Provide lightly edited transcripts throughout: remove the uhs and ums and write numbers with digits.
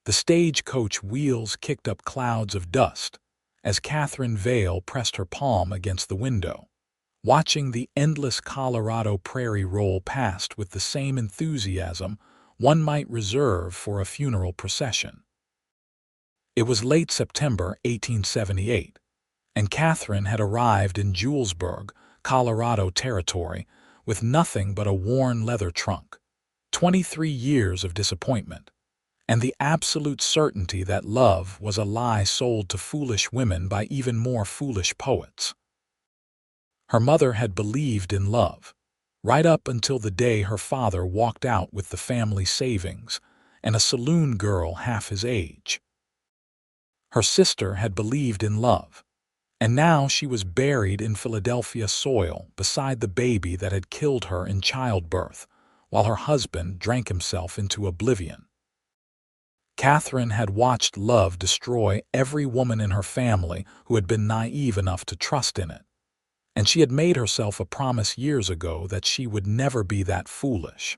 The stagecoach wheels kicked up clouds of dust as Catherine Vale pressed her palm against the window, watching the endless Colorado prairie roll past with the same enthusiasm one might reserve for a funeral procession. It was late September 1878, and Catherine had arrived in Julesburg, Colorado territory, with nothing but a worn leather trunk, 23 years of disappointment, and the absolute certainty that love was a lie sold to foolish women by even more foolish poets. Her mother had believed in love, right up until the day her father walked out with the family savings and a saloon girl half his age. Her sister had believed in love, and now she was buried in Philadelphia soil beside the baby that had killed her in childbirth, while her husband drank himself into oblivion. Catherine had watched love destroy every woman in her family who had been naive enough to trust in it, and she had made herself a promise years ago that she would never be that foolish.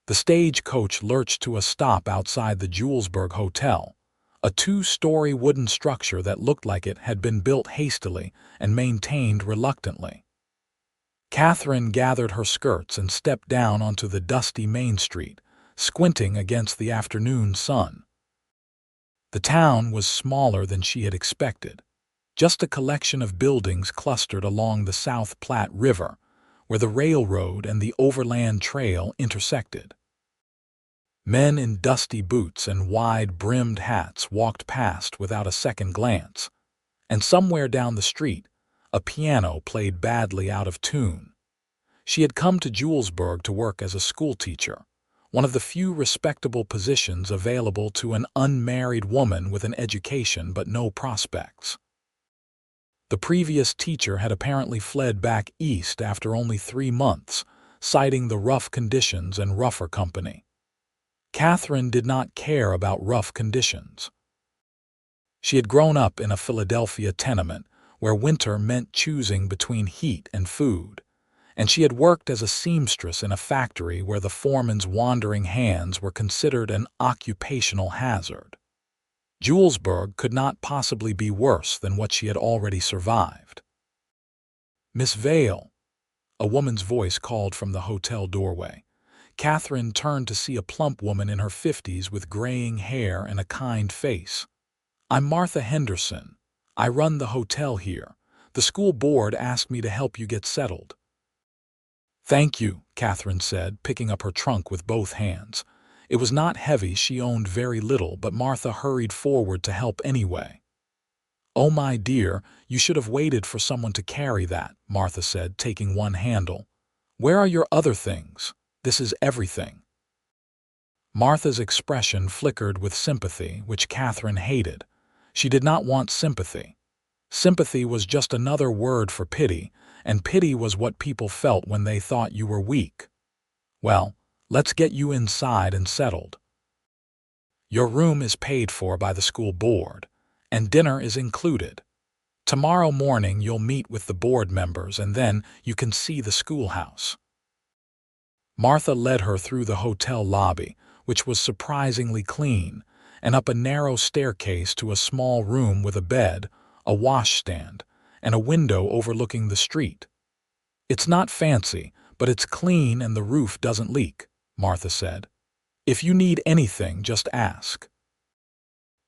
The stagecoach lurched to a stop outside the Julesburg Hotel, a 2-story wooden structure that looked like it had been built hastily and maintained reluctantly. Catherine gathered her skirts and stepped down onto the dusty Main Street, squinting against the afternoon sun. The town was smaller than she had expected, just a collection of buildings clustered along the South Platte River, where the railroad and the overland trail intersected. Men in dusty boots and wide-brimmed hats walked past without a second glance, and somewhere down the street, a piano played badly out of tune. She had come to Julesburg to work as a schoolteacher, one of the few respectable positions available to an unmarried woman with an education but no prospects. The previous teacher had apparently fled back east after only 3 months, citing the rough conditions and rougher company. Catherine did not care about rough conditions. She had grown up in a Philadelphia tenement where winter meant choosing between heat and food, and she had worked as a seamstress in a factory where the foreman's wandering hands were considered an occupational hazard. Julesburg could not possibly be worse than what she had already survived. "Miss Vale," a woman's voice called from the hotel doorway. Catherine turned to see a plump woman in her 50s with graying hair and a kind face. "I'm Martha Henderson. I run the hotel here. The school board asked me to help you get settled." "Thank you," Catherine said, picking up her trunk with both hands. It was not heavy, she owned very little, but Martha hurried forward to help anyway. "Oh, my dear, you should have waited for someone to carry that," Martha said, taking one handle. "Where are your other things? This is everything." Martha's expression flickered with sympathy, which Catherine hated. She did not want sympathy. Sympathy was just another word for pity, and pity was what people felt when they thought you were weak. "Well, let's get you inside and settled. Your room is paid for by the school board, and dinner is included. Tomorrow morning you'll meet with the board members, and then you can see the schoolhouse." Martha led her through the hotel lobby, which was surprisingly clean, and up a narrow staircase to a small room with a bed, a washstand, and a window overlooking the street. "It's not fancy, but it's clean and the roof doesn't leak," Martha said. "If you need anything, just ask."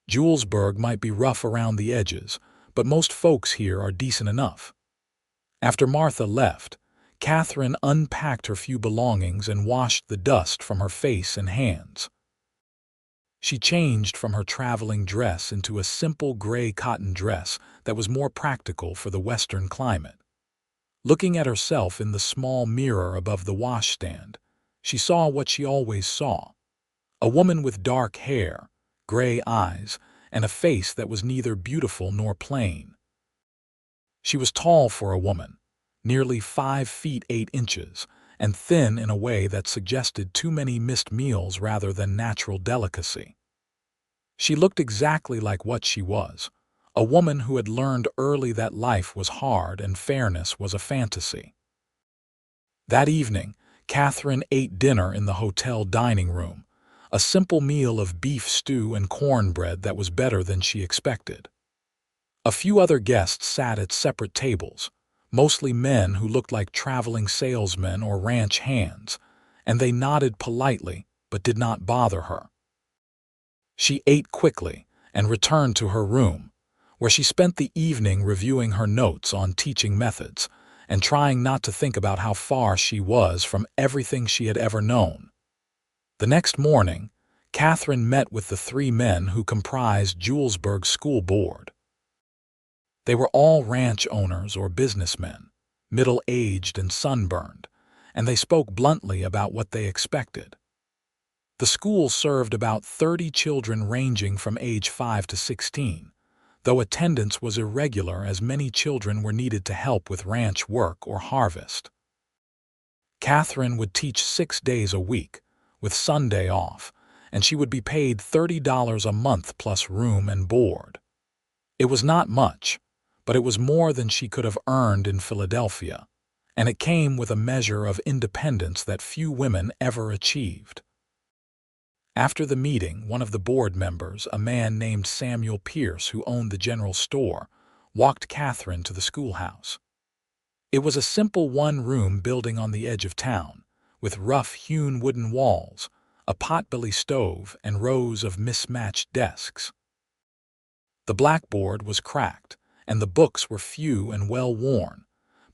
Julesburg might be rough around the edges, but most folks here are decent enough. After Martha left, Catherine unpacked her few belongings and washed the dust from her face and hands. She changed from her traveling dress into a simple gray cotton dress that was more practical for the Western climate. Looking at herself in the small mirror above the washstand, she saw what she always saw: a woman with dark hair, gray eyes, and a face that was neither beautiful nor plain. She was tall for a woman, nearly 5 feet 8 inches, and thin in a way that suggested too many missed meals rather than natural delicacy. She looked exactly like what she was, a woman who had learned early that life was hard and fairness was a fantasy. That evening, Catherine ate dinner in the hotel dining room, a simple meal of beef stew and cornbread that was better than she expected. A few other guests sat at separate tables, mostly men who looked like traveling salesmen or ranch hands, and they nodded politely but did not bother her. She ate quickly and returned to her room, where she spent the evening reviewing her notes on teaching methods and trying not to think about how far she was from everything she had ever known. The next morning, Catherine met with the 3 men who comprised Julesburg's school board. They were all ranch owners or businessmen, middle-aged and sunburned, and they spoke bluntly about what they expected. The school served about 30 children ranging from age 5 to 16, though attendance was irregular as many children were needed to help with ranch work or harvest. Catherine would teach 6 days a week, with Sunday off, and she would be paid $30 a month plus room and board. It was not much, but it was more than she could have earned in Philadelphia, and it came with a measure of independence that few women ever achieved. After the meeting, one of the board members, a man named Samuel Pierce who owned the general store, walked Catherine to the schoolhouse. It was a simple one-room building on the edge of town, with rough-hewn wooden walls, a potbelly stove, and rows of mismatched desks. The blackboard was cracked, and the books were few and well-worn,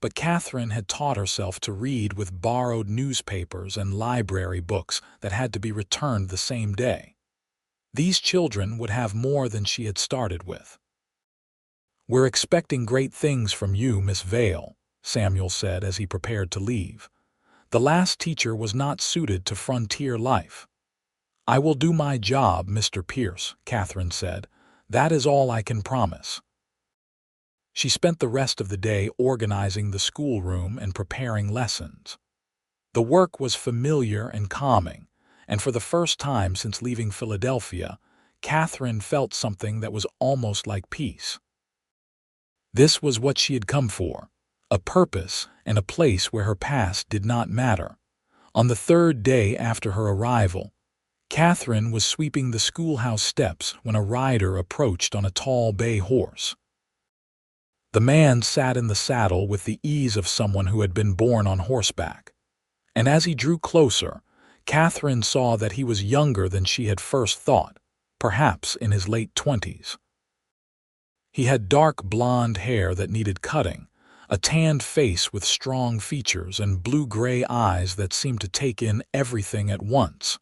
but Catherine had taught herself to read with borrowed newspapers and library books that had to be returned the same day. These children would have more than she had started with. "We're expecting great things from you, Miss Vale," Samuel said as he prepared to leave. "The last teacher was not suited to frontier life." "I will do my job, Mr. Pierce," Catherine said. "That is all I can promise." She spent the rest of the day organizing the schoolroom and preparing lessons. The work was familiar and calming, and for the first time since leaving Philadelphia, Catherine felt something that was almost like peace. This was what she had come for, a purpose and a place where her past did not matter. On the 3rd day after her arrival, Catherine was sweeping the schoolhouse steps when a rider approached on a tall bay horse. The man sat in the saddle with the ease of someone who had been born on horseback, and as he drew closer, Catherine saw that he was younger than she had first thought, perhaps in his late 20s. He had dark blonde hair that needed cutting, a tanned face with strong features, and blue-gray eyes that seemed to take in everything at once.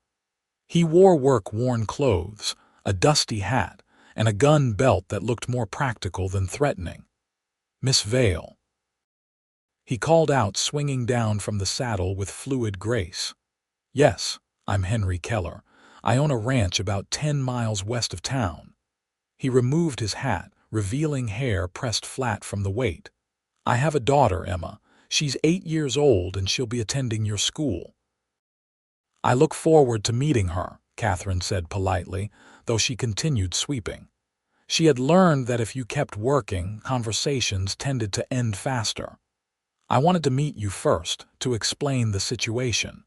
He wore work-worn clothes, a dusty hat, and a gun belt that looked more practical than threatening. "Miss Vale," he called out, swinging down from the saddle with fluid grace. "Yes, I'm Henry Keller. I own a ranch about 10 miles west of town." He removed his hat, revealing hair pressed flat from the weight. "I have a daughter, Emma. She's 8 years old and she'll be attending your school." "I look forward to meeting her," Catherine said politely, though she continued sweeping. She had learned that if you kept working, conversations tended to end faster. "I wanted to meet you first, to explain the situation."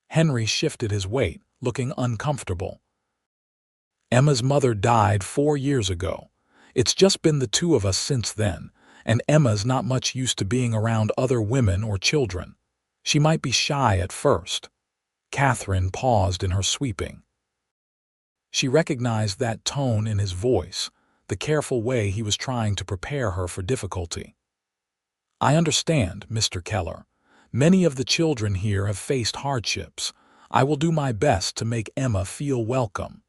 Henry shifted his weight, looking uncomfortable. "Emma's mother died 4 years ago. It's just been the 2 of us since then, and Emma's not much used to being around other women or children. She might be shy at first." Catherine paused in her sweeping. She recognized that tone in his voice, the careful way he was trying to prepare her for difficulty. "I understand, Mr. Keller. Many of the children here have faced hardships. I will do my best to make Emma feel welcome."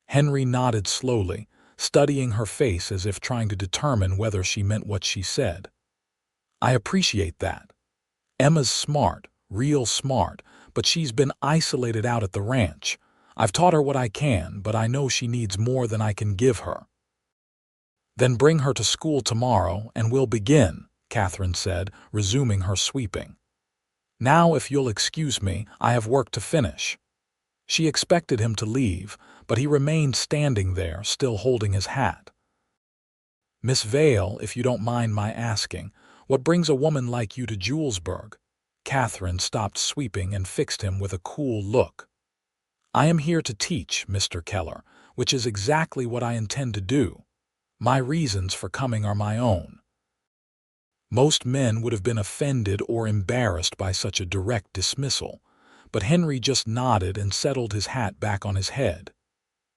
Henry nodded slowly, studying her face as if trying to determine whether she meant what she said. "I appreciate that. Emma's smart, real smart, but she's been isolated out at the ranch. I've taught her what I can, but I know she needs more than I can give her." "Then bring her to school tomorrow and we'll begin," Catherine said, resuming her sweeping. "Now, if you'll excuse me, I have work to finish." She expected him to leave, but he remained standing there, still holding his hat. "Miss Vale, if you don't mind my asking, what brings a woman like you to Julesburg?" Catherine stopped sweeping and fixed him with a cool look. "I am here to teach, Mr. Keller, which is exactly what I intend to do. My reasons for coming are my own." Most men would have been offended or embarrassed by such a direct dismissal, but Henry just nodded and settled his hat back on his head.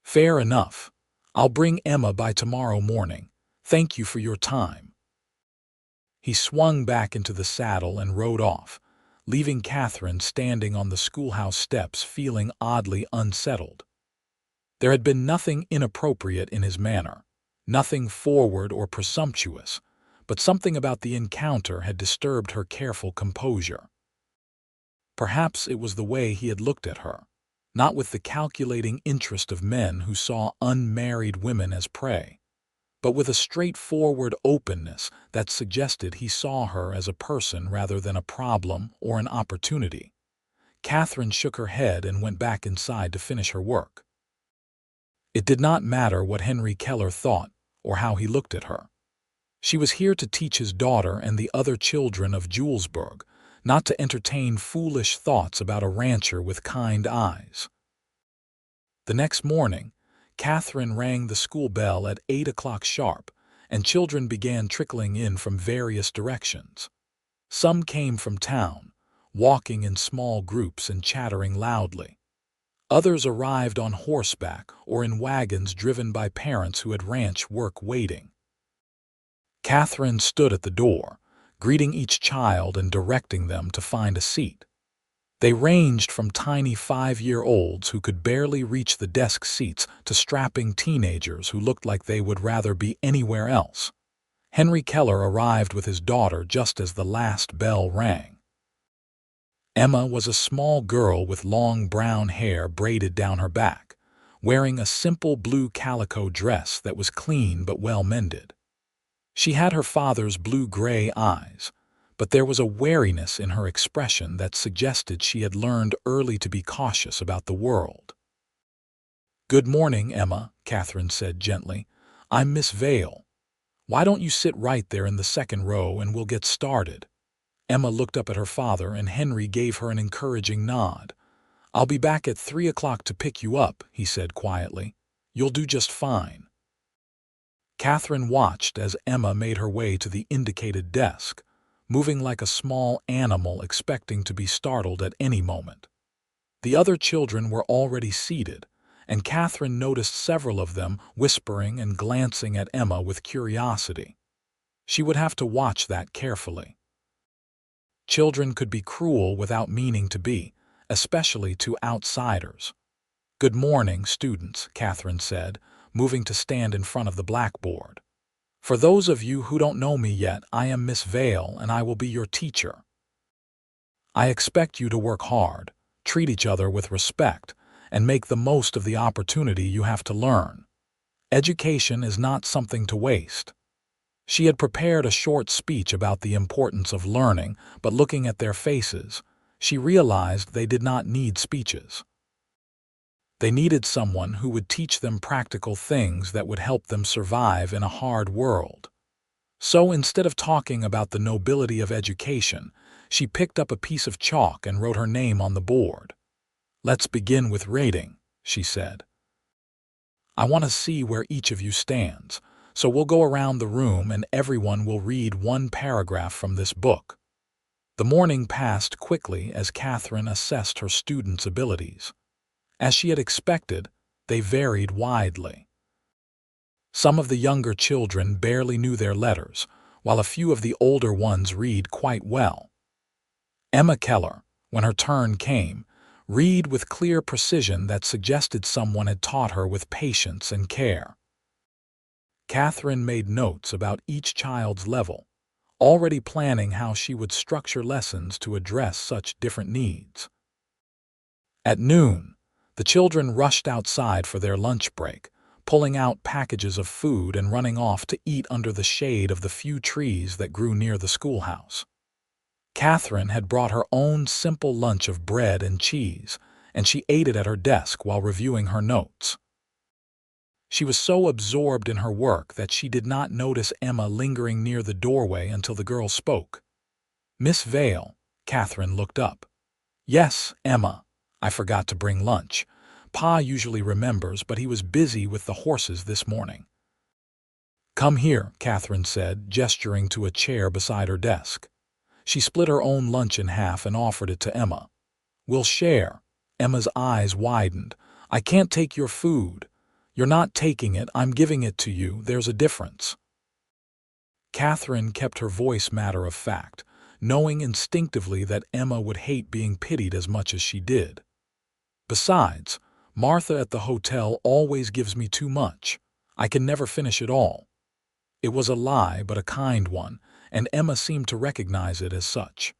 "Fair enough. I'll bring Emma by tomorrow morning. Thank you for your time." He swung back into the saddle and rode off, leaving Catherine standing on the schoolhouse steps feeling oddly unsettled. There had been nothing inappropriate in his manner, nothing forward or presumptuous, but something about the encounter had disturbed her careful composure. Perhaps it was the way he had looked at her, not with the calculating interest of men who saw unmarried women as prey, but with a straightforward openness that suggested he saw her as a person rather than a problem or an opportunity. Catherine shook her head and went back inside to finish her work. It did not matter what Henry Keller thought or how he looked at her. She was here to teach his daughter and the other children of Julesburg, not to entertain foolish thoughts about a rancher with kind eyes. The next morning, Catherine rang the school bell at 8 o'clock sharp, and children began trickling in from various directions. Some came from town, walking in small groups and chattering loudly. Others arrived on horseback or in wagons driven by parents who had ranch work waiting. Catherine stood at the door, greeting each child and directing them to find a seat. They ranged from tiny 5-year-olds who could barely reach the desk seats to strapping teenagers who looked like they would rather be anywhere else. Henry Keller arrived with his daughter just as the last bell rang. Emma was a small girl with long brown hair braided down her back, wearing a simple blue calico dress that was clean but well mended. She had her father's blue-gray eyes, but there was a wariness in her expression that suggested she had learned early to be cautious about the world. "Good morning, Emma," Catherine said gently. "I'm Miss Vale. Why don't you sit right there in the second row and we'll get started?" Emma looked up at her father and Henry gave her an encouraging nod. "I'll be back at 3 o'clock to pick you up," he said quietly. "You'll do just fine." Catherine watched as Emma made her way to the indicated desk, moving like a small animal expecting to be startled at any moment. The other children were already seated, and Catherine noticed several of them whispering and glancing at Emma with curiosity. She would have to watch that carefully. Children could be cruel without meaning to be, especially to outsiders. "Good morning, students," Catherine said, moving to stand in front of the blackboard. "For those of you who don't know me yet, I am Miss Vale and I will be your teacher. I expect you to work hard, treat each other with respect, and make the most of the opportunity you have to learn. Education is not something to waste." She had prepared a short speech about the importance of learning, but looking at their faces, she realized they did not need speeches. They needed someone who would teach them practical things that would help them survive in a hard world. So instead of talking about the nobility of education, she picked up a piece of chalk and wrote her name on the board. "Let's begin with rating," she said. "I want to see where each of you stands, so we'll go around the room and everyone will read one paragraph from this book." The morning passed quickly as Catherine assessed her students' abilities. As she had expected, they varied widely. Some of the younger children barely knew their letters, while a few of the older ones read quite well. Emma Keller, when her turn came, read with clear precision that suggested someone had taught her with patience and care. Catherine made notes about each child's level, already planning how she would structure lessons to address such different needs. At noon, the children rushed outside for their lunch break, pulling out packages of food and running off to eat under the shade of the few trees that grew near the schoolhouse. Catherine had brought her own simple lunch of bread and cheese, and she ate it at her desk while reviewing her notes. She was so absorbed in her work that she did not notice Emma lingering near the doorway until the girl spoke. "Miss Vale," Catherine looked up. "Yes, Emma. I forgot to bring lunch, Pa usually remembers, but he was busy with the horses this morning. Come here, Catherine said, gesturing to a chair beside her desk. She split her own lunch in half and offered it to Emma. We'll share. Emma's eyes widened. I can't take your food. You're not taking it, I'm giving it to you. There's a difference. Catherine kept her voice matter of fact, knowing instinctively that Emma would hate being pitied as much as she did. Besides, Martha at the hotel always gives me too much. I can never finish it all. It was a lie, but a kind one, and Emma seemed to recognize it as such.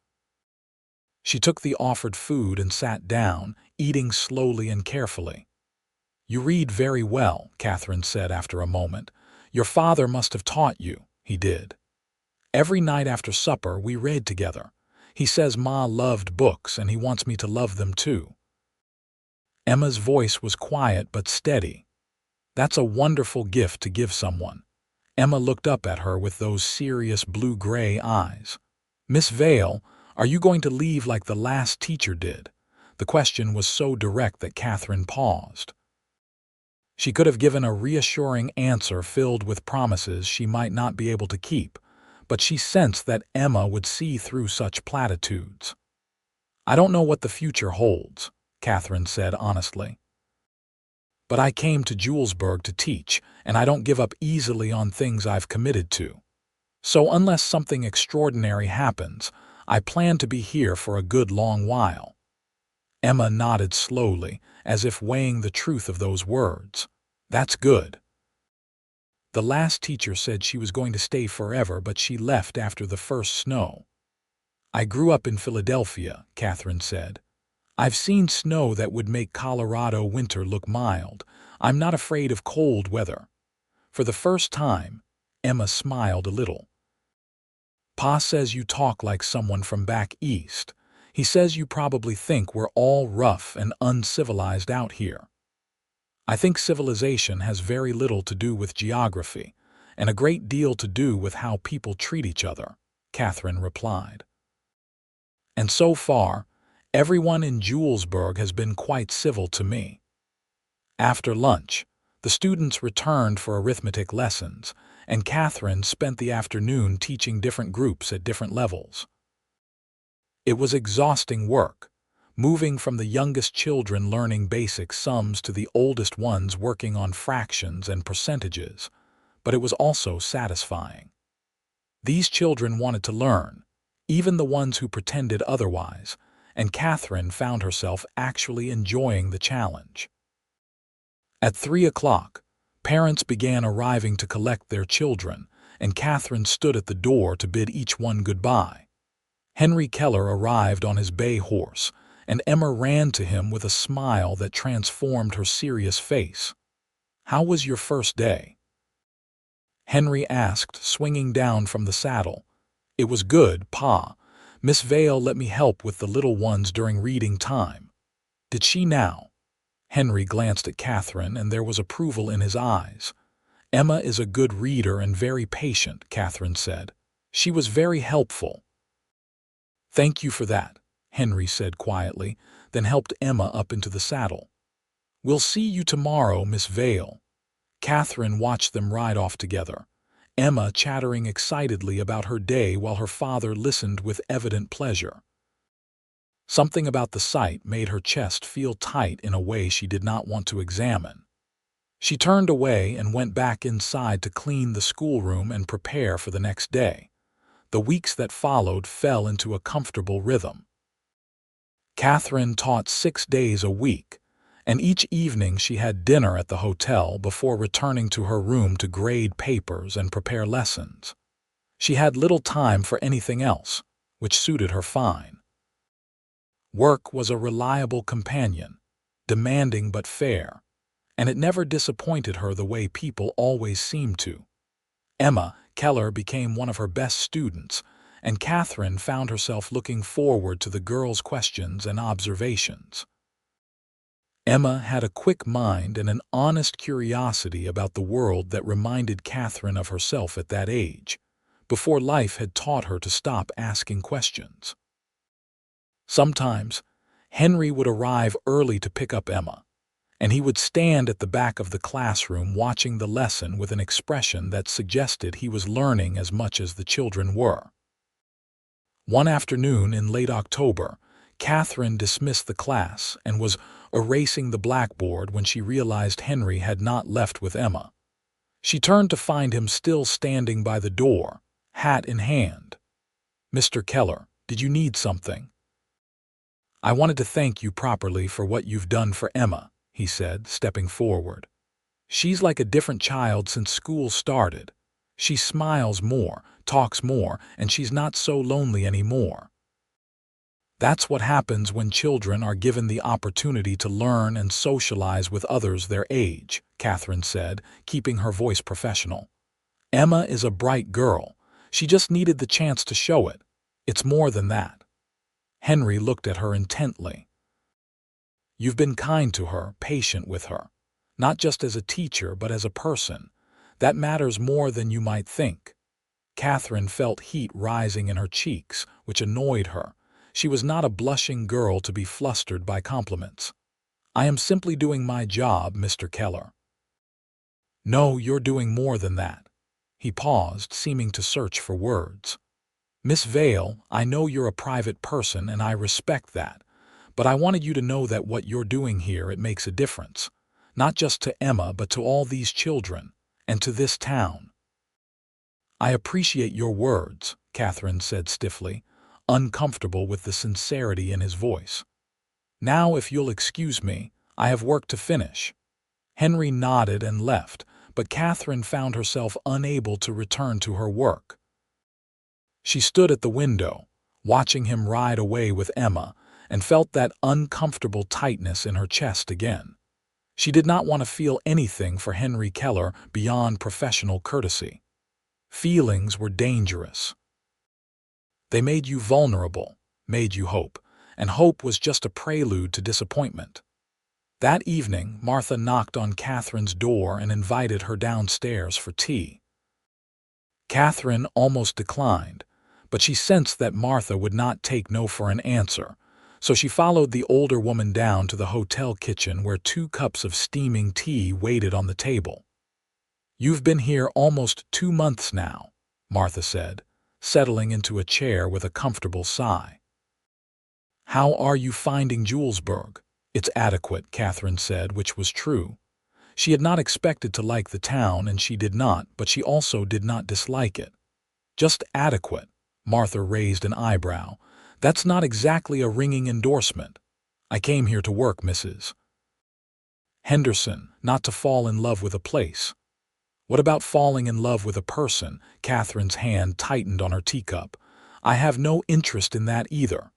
She took the offered food and sat down, eating slowly and carefully. You read very well, Catherine said after a moment. Your father must have taught you. He did. Every night after supper we read together. He says Ma loved books and he wants me to love them too. Emma's voice was quiet but steady. That's a wonderful gift to give someone. Emma looked up at her with those serious blue-gray eyes. Miss Vale, are you going to leave like the last teacher did? The question was so direct that Catherine paused. She could have given a reassuring answer filled with promises she might not be able to keep, but she sensed that Emma would see through such platitudes. I don't know what the future holds, Catherine said honestly. But I came to Julesburg to teach, and I don't give up easily on things I've committed to. So unless something extraordinary happens, I plan to be here for a good long while. Emma nodded slowly, as if weighing the truth of those words. That's good. The last teacher said she was going to stay forever, but she left after the first snow. I grew up in Philadelphia, Catherine said. I've seen snow that would make Colorado winter look mild. I'm not afraid of cold weather. For the first time, Emma smiled a little. Pa says you talk like someone from back east. He says you probably think we're all rough and uncivilized out here. I think civilization has very little to do with geography, and a great deal to do with how people treat each other, Catherine replied. And so far, everyone in Julesburg has been quite civil to me. After lunch, the students returned for arithmetic lessons, and Catherine spent the afternoon teaching different groups at different levels. It was exhausting work, moving from the youngest children learning basic sums to the oldest ones working on fractions and percentages, but it was also satisfying. These children wanted to learn, even the ones who pretended otherwise, and Catherine found herself actually enjoying the challenge. At 3 o'clock, parents began arriving to collect their children, and Catherine stood at the door to bid each one goodbye. Henry Keller arrived on his bay horse, and Emma ran to him with a smile that transformed her serious face. How was your first day? Henry asked, swinging down from the saddle. It was good, Pa. Miss Vale let me help with the little ones during reading time. Did she now? Henry glanced at Catherine, and there was approval in his eyes. Emma is a good reader and very patient, Catherine said. She was very helpful. Thank you for that, Henry said quietly, then helped Emma up into the saddle. We'll see you tomorrow, Miss Vale. Catherine watched them ride off together, Emma chattering excitedly about her day while her father listened with evident pleasure. Something about the sight made her chest feel tight in a way she did not want to examine. She turned away and went back inside to clean the schoolroom and prepare for the next day. The weeks that followed fell into a comfortable rhythm. Catherine taught 6 days a week, and each evening she had dinner at the hotel before returning to her room to grade papers and prepare lessons. She had little time for anything else, which suited her fine. Work was a reliable companion, demanding but fair, and it never disappointed her the way people always seemed to. Emma Keller became one of her best students, and Catherine found herself looking forward to the girls' questions and observations. Emma had a quick mind and an honest curiosity about the world that reminded Catherine of herself at that age, before life had taught her to stop asking questions. Sometimes, Henry would arrive early to pick up Emma, and he would stand at the back of the classroom watching the lesson with an expression that suggested he was learning as much as the children were. One afternoon in late October, Catherine dismissed the class and was erasing the blackboard when she realized Henry had not left with Emma. She turned to find him still standing by the door, hat in hand. "Mr. Keller, did you need something?" "I wanted to thank you properly for what you've done for Emma," he said, stepping forward. "She's like a different child since school started. She smiles more, talks more, and she's not so lonely anymore." "That's what happens when children are given the opportunity to learn and socialize with others their age," Catherine said, keeping her voice professional. "Emma is a bright girl. She just needed the chance to show it. It's more than that." Henry looked at her intently. "You've been kind to her, patient with her. Not just as a teacher, but as a person. That matters more than you might think." Catherine felt heat rising in her cheeks, which annoyed her. She was not a blushing girl to be flustered by compliments. "I am simply doing my job, Mr. Keller." "No, you're doing more than that." He paused, seeming to search for words. "Miss Vale, I know you're a private person and I respect that, but I wanted you to know that what you're doing here, it makes a difference. Not just to Emma, but to all these children, and to this town." "I appreciate your words," Catherine said stiffly, uncomfortable with the sincerity in his voice. "Now, if you'll excuse me, I have work to finish." Henry nodded and left, but Catherine found herself unable to return to her work. She stood at the window, watching him ride away with Emma, and felt that uncomfortable tightness in her chest again. She did not want to feel anything for Henry Keller beyond professional courtesy. Feelings were dangerous. They made you vulnerable, made you hope, and hope was just a prelude to disappointment. That evening, Martha knocked on Catherine's door and invited her downstairs for tea. Catherine almost declined, but she sensed that Martha would not take no for an answer, so she followed the older woman down to the hotel kitchen where 2 cups of steaming tea waited on the table. "You've been here almost 2 months now," Martha said, settling into a chair with a comfortable sigh. "How are you finding Julesburg?" "It's adequate," Catherine said, which was true. She had not expected to like the town, and she did not, but she also did not dislike it. "Just adequate." Martha raised an eyebrow. "That's not exactly a ringing endorsement. I came here to work, Mrs. Henderson, not to fall in love with a place." "What about falling in love with a person?" Catherine's hand tightened on her teacup. "I have no interest in that either."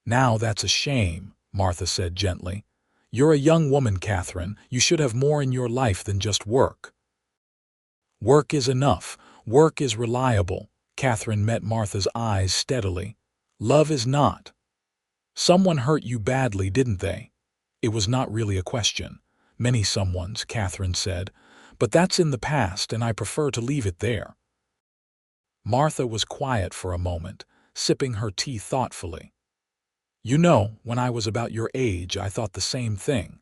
"Now that's a shame," Martha said gently. "You're a young woman, Catherine. You should have more in your life than just work." "Work is enough. Work is reliable." Catherine met Martha's eyes steadily. "Love is not." "Someone hurt you badly, didn't they?" "It was not really a question." "Many someones," Catherine said. "But that's in the past, and I prefer to leave it there." Martha was quiet for a moment, sipping her tea thoughtfully. "You know, when I was about your age, I thought the same thing.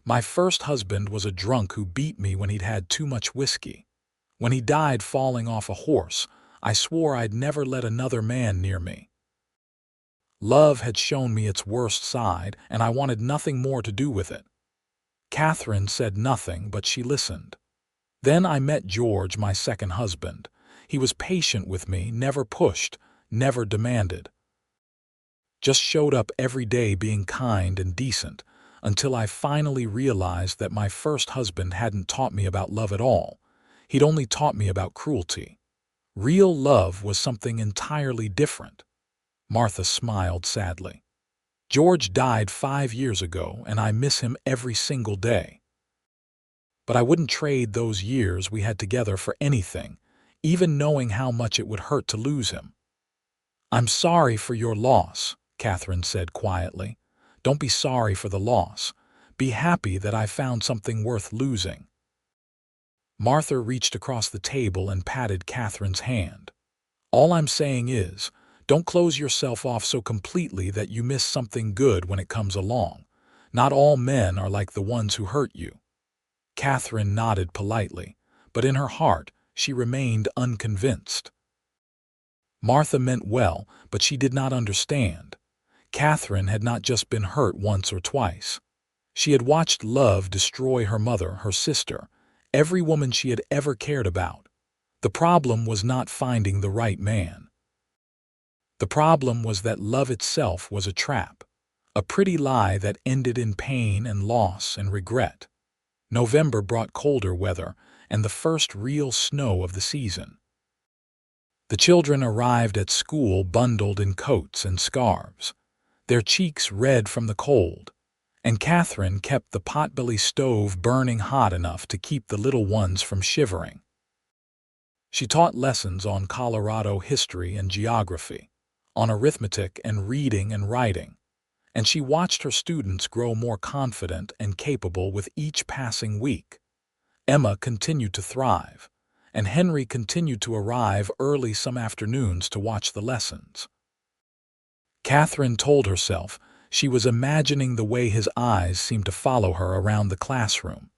My first husband was a drunk who beat me when he'd had too much whiskey. When he died falling off a horse, I swore I'd never let another man near me. Love had shown me its worst side, and I wanted nothing more to do with it." Catherine said nothing, but she listened. "Then I met George, my second husband. He was patient with me, never pushed, never demanded. Just showed up every day being kind and decent, until I finally realized that my first husband hadn't taught me about love at all. He'd only taught me about cruelty. Real love was something entirely different." Martha smiled sadly. "George died 5 years ago, and I miss him every single day. But I wouldn't trade those years we had together for anything, even knowing how much it would hurt to lose him." "I'm sorry for your loss," Catherine said quietly. "Don't be sorry for the loss. Be happy that I found something worth losing." Martha reached across the table and patted Catherine's hand. "All I'm saying is, don't close yourself off so completely that you miss something good when it comes along. Not all men are like the ones who hurt you." Catherine nodded politely, but in her heart she remained unconvinced. Martha meant well, but she did not understand. Catherine had not just been hurt once or twice. She had watched love destroy her mother, her sister, every woman she had ever cared about. The problem was not finding the right man. The problem was that love itself was a trap, a pretty lie that ended in pain and loss and regret. November brought colder weather and the first real snow of the season. The children arrived at school bundled in coats and scarves, their cheeks red from the cold, and Catherine kept the potbelly stove burning hot enough to keep the little ones from shivering. She taught lessons on Colorado history and geography, on arithmetic and reading and writing, and she watched her students grow more confident and capable with each passing week. Emma continued to thrive, and Henry continued to arrive early some afternoons to watch the lessons. Catherine told herself she was imagining the way his eyes seemed to follow her around the classroom,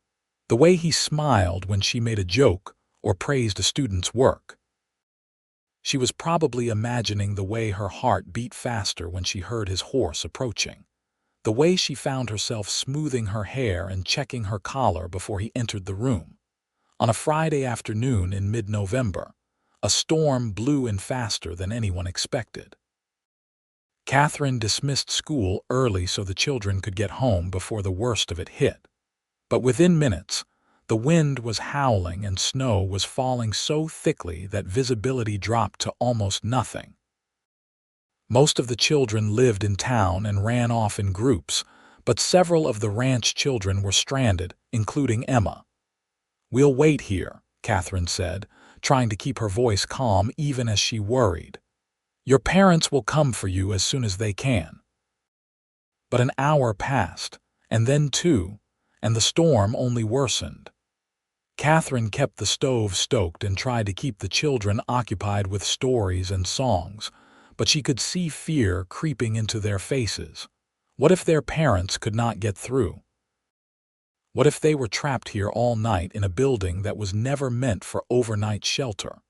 the way he smiled when she made a joke or praised a student's work. She was probably imagining the way her heart beat faster when she heard his horse approaching, the way she found herself smoothing her hair and checking her collar before he entered the room. On a Friday afternoon in mid-November, a storm blew in faster than anyone expected. Catherine dismissed school early so the children could get home before the worst of it hit. But within minutes, the wind was howling and snow was falling so thickly that visibility dropped to almost nothing. Most of the children lived in town and ran off in groups, but several of the ranch children were stranded, including Emma. "We'll wait here," Catherine said, trying to keep her voice calm even as she worried. "Your parents will come for you as soon as they can." But an hour passed, and then two, and the storm only worsened. Catherine kept the stove stoked and tried to keep the children occupied with stories and songs, but she could see fear creeping into their faces. What if their parents could not get through? What if they were trapped here all night in a building that was never meant for overnight shelter?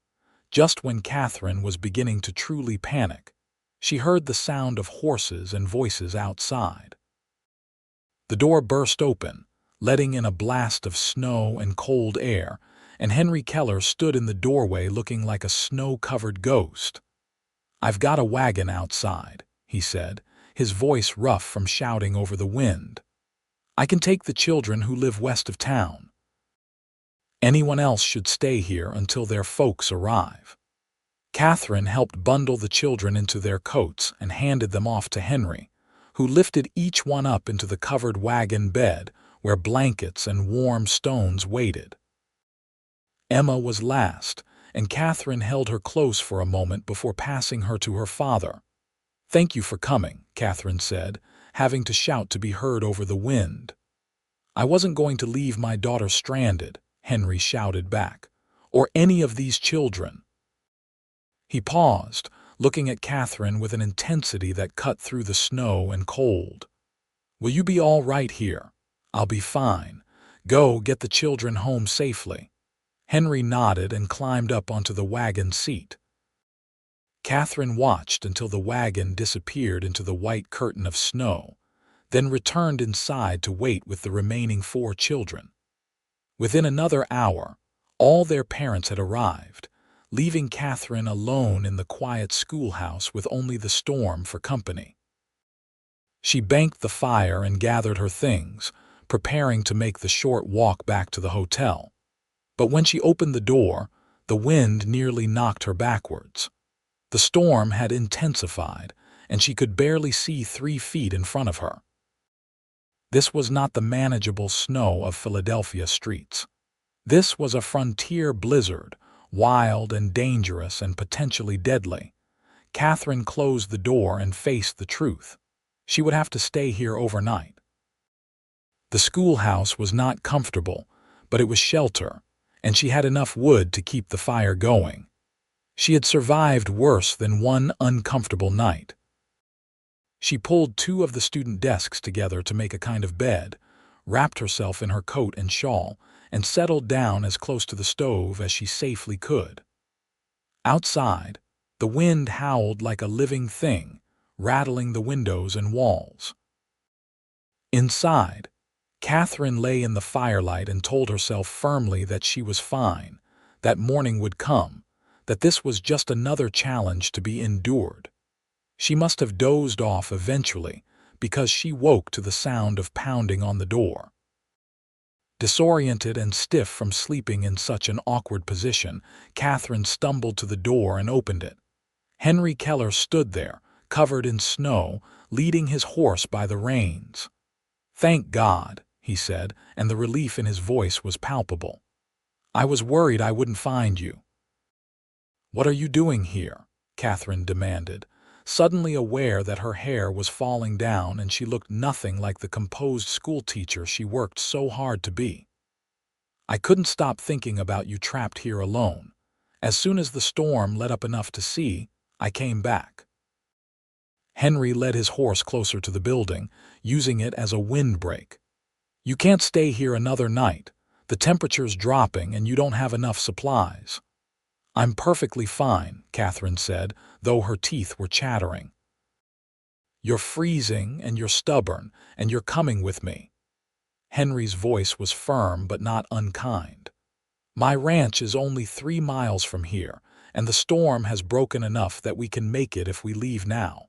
Just when Catherine was beginning to truly panic, she heard the sound of horses and voices outside. The door burst open, letting in a blast of snow and cold air, and Henry Keller stood in the doorway looking like a snow-covered ghost. "I've got a wagon outside," he said, his voice rough from shouting over the wind. "I can take the children who live west of town. Anyone else should stay here until their folks arrive." Catherine helped bundle the children into their coats and handed them off to Henry, who lifted each one up into the covered wagon bed where blankets and warm stones waited. Emma was last, and Catherine held her close for a moment before passing her to her father. "Thank you for coming," Catherine said, having to shout to be heard over the wind. "I wasn't going to leave my daughter stranded," Henry shouted back, "or any of these children." He paused, looking at Catherine with an intensity that cut through the snow and cold. "Will you be all right here?" "I'll be fine. Go get the children home safely." Henry nodded and climbed up onto the wagon seat. Catherine watched until the wagon disappeared into the white curtain of snow, then returned inside to wait with the remaining 4 children. Within another hour, all their parents had arrived, leaving Catherine alone in the quiet schoolhouse with only the storm for company. She banked the fire and gathered her things, preparing to make the short walk back to the hotel. But when she opened the door, the wind nearly knocked her backwards. The storm had intensified, and she could barely see 3 feet in front of her. This was not the manageable snow of Philadelphia streets. This was a frontier blizzard, wild and dangerous and potentially deadly. Catherine closed the door and faced the truth. She would have to stay here overnight. The schoolhouse was not comfortable, but it was shelter, and she had enough wood to keep the fire going. She had survived worse than one uncomfortable night. She pulled two of the student desks together to make a kind of bed, wrapped herself in her coat and shawl, and settled down as close to the stove as she safely could. Outside, the wind howled like a living thing, rattling the windows and walls. Inside, Catherine lay in the firelight and told herself firmly that she was fine, that morning would come, that this was just another challenge to be endured. She must have dozed off eventually, because she woke to the sound of pounding on the door. Disoriented and stiff from sleeping in such an awkward position, Catherine stumbled to the door and opened it. Henry Keller stood there, covered in snow, leading his horse by the reins. "Thank God," he said, and the relief in his voice was palpable. "I was worried I wouldn't find you." "What are you doing here?" Catherine demanded, suddenly aware that her hair was falling down and she looked nothing like the composed schoolteacher she worked so hard to be. "I couldn't stop thinking about you trapped here alone. As soon as the storm let up enough to see, I came back." Henry led his horse closer to the building, using it as a windbreak. "You can't stay here another night. The temperature's dropping and you don't have enough supplies." "I'm perfectly fine," Catherine said, though her teeth were chattering. "You're freezing and you're stubborn, and you're coming with me." Henry's voice was firm but not unkind. "My ranch is only 3 miles from here, and the storm has broken enough that we can make it if we leave now."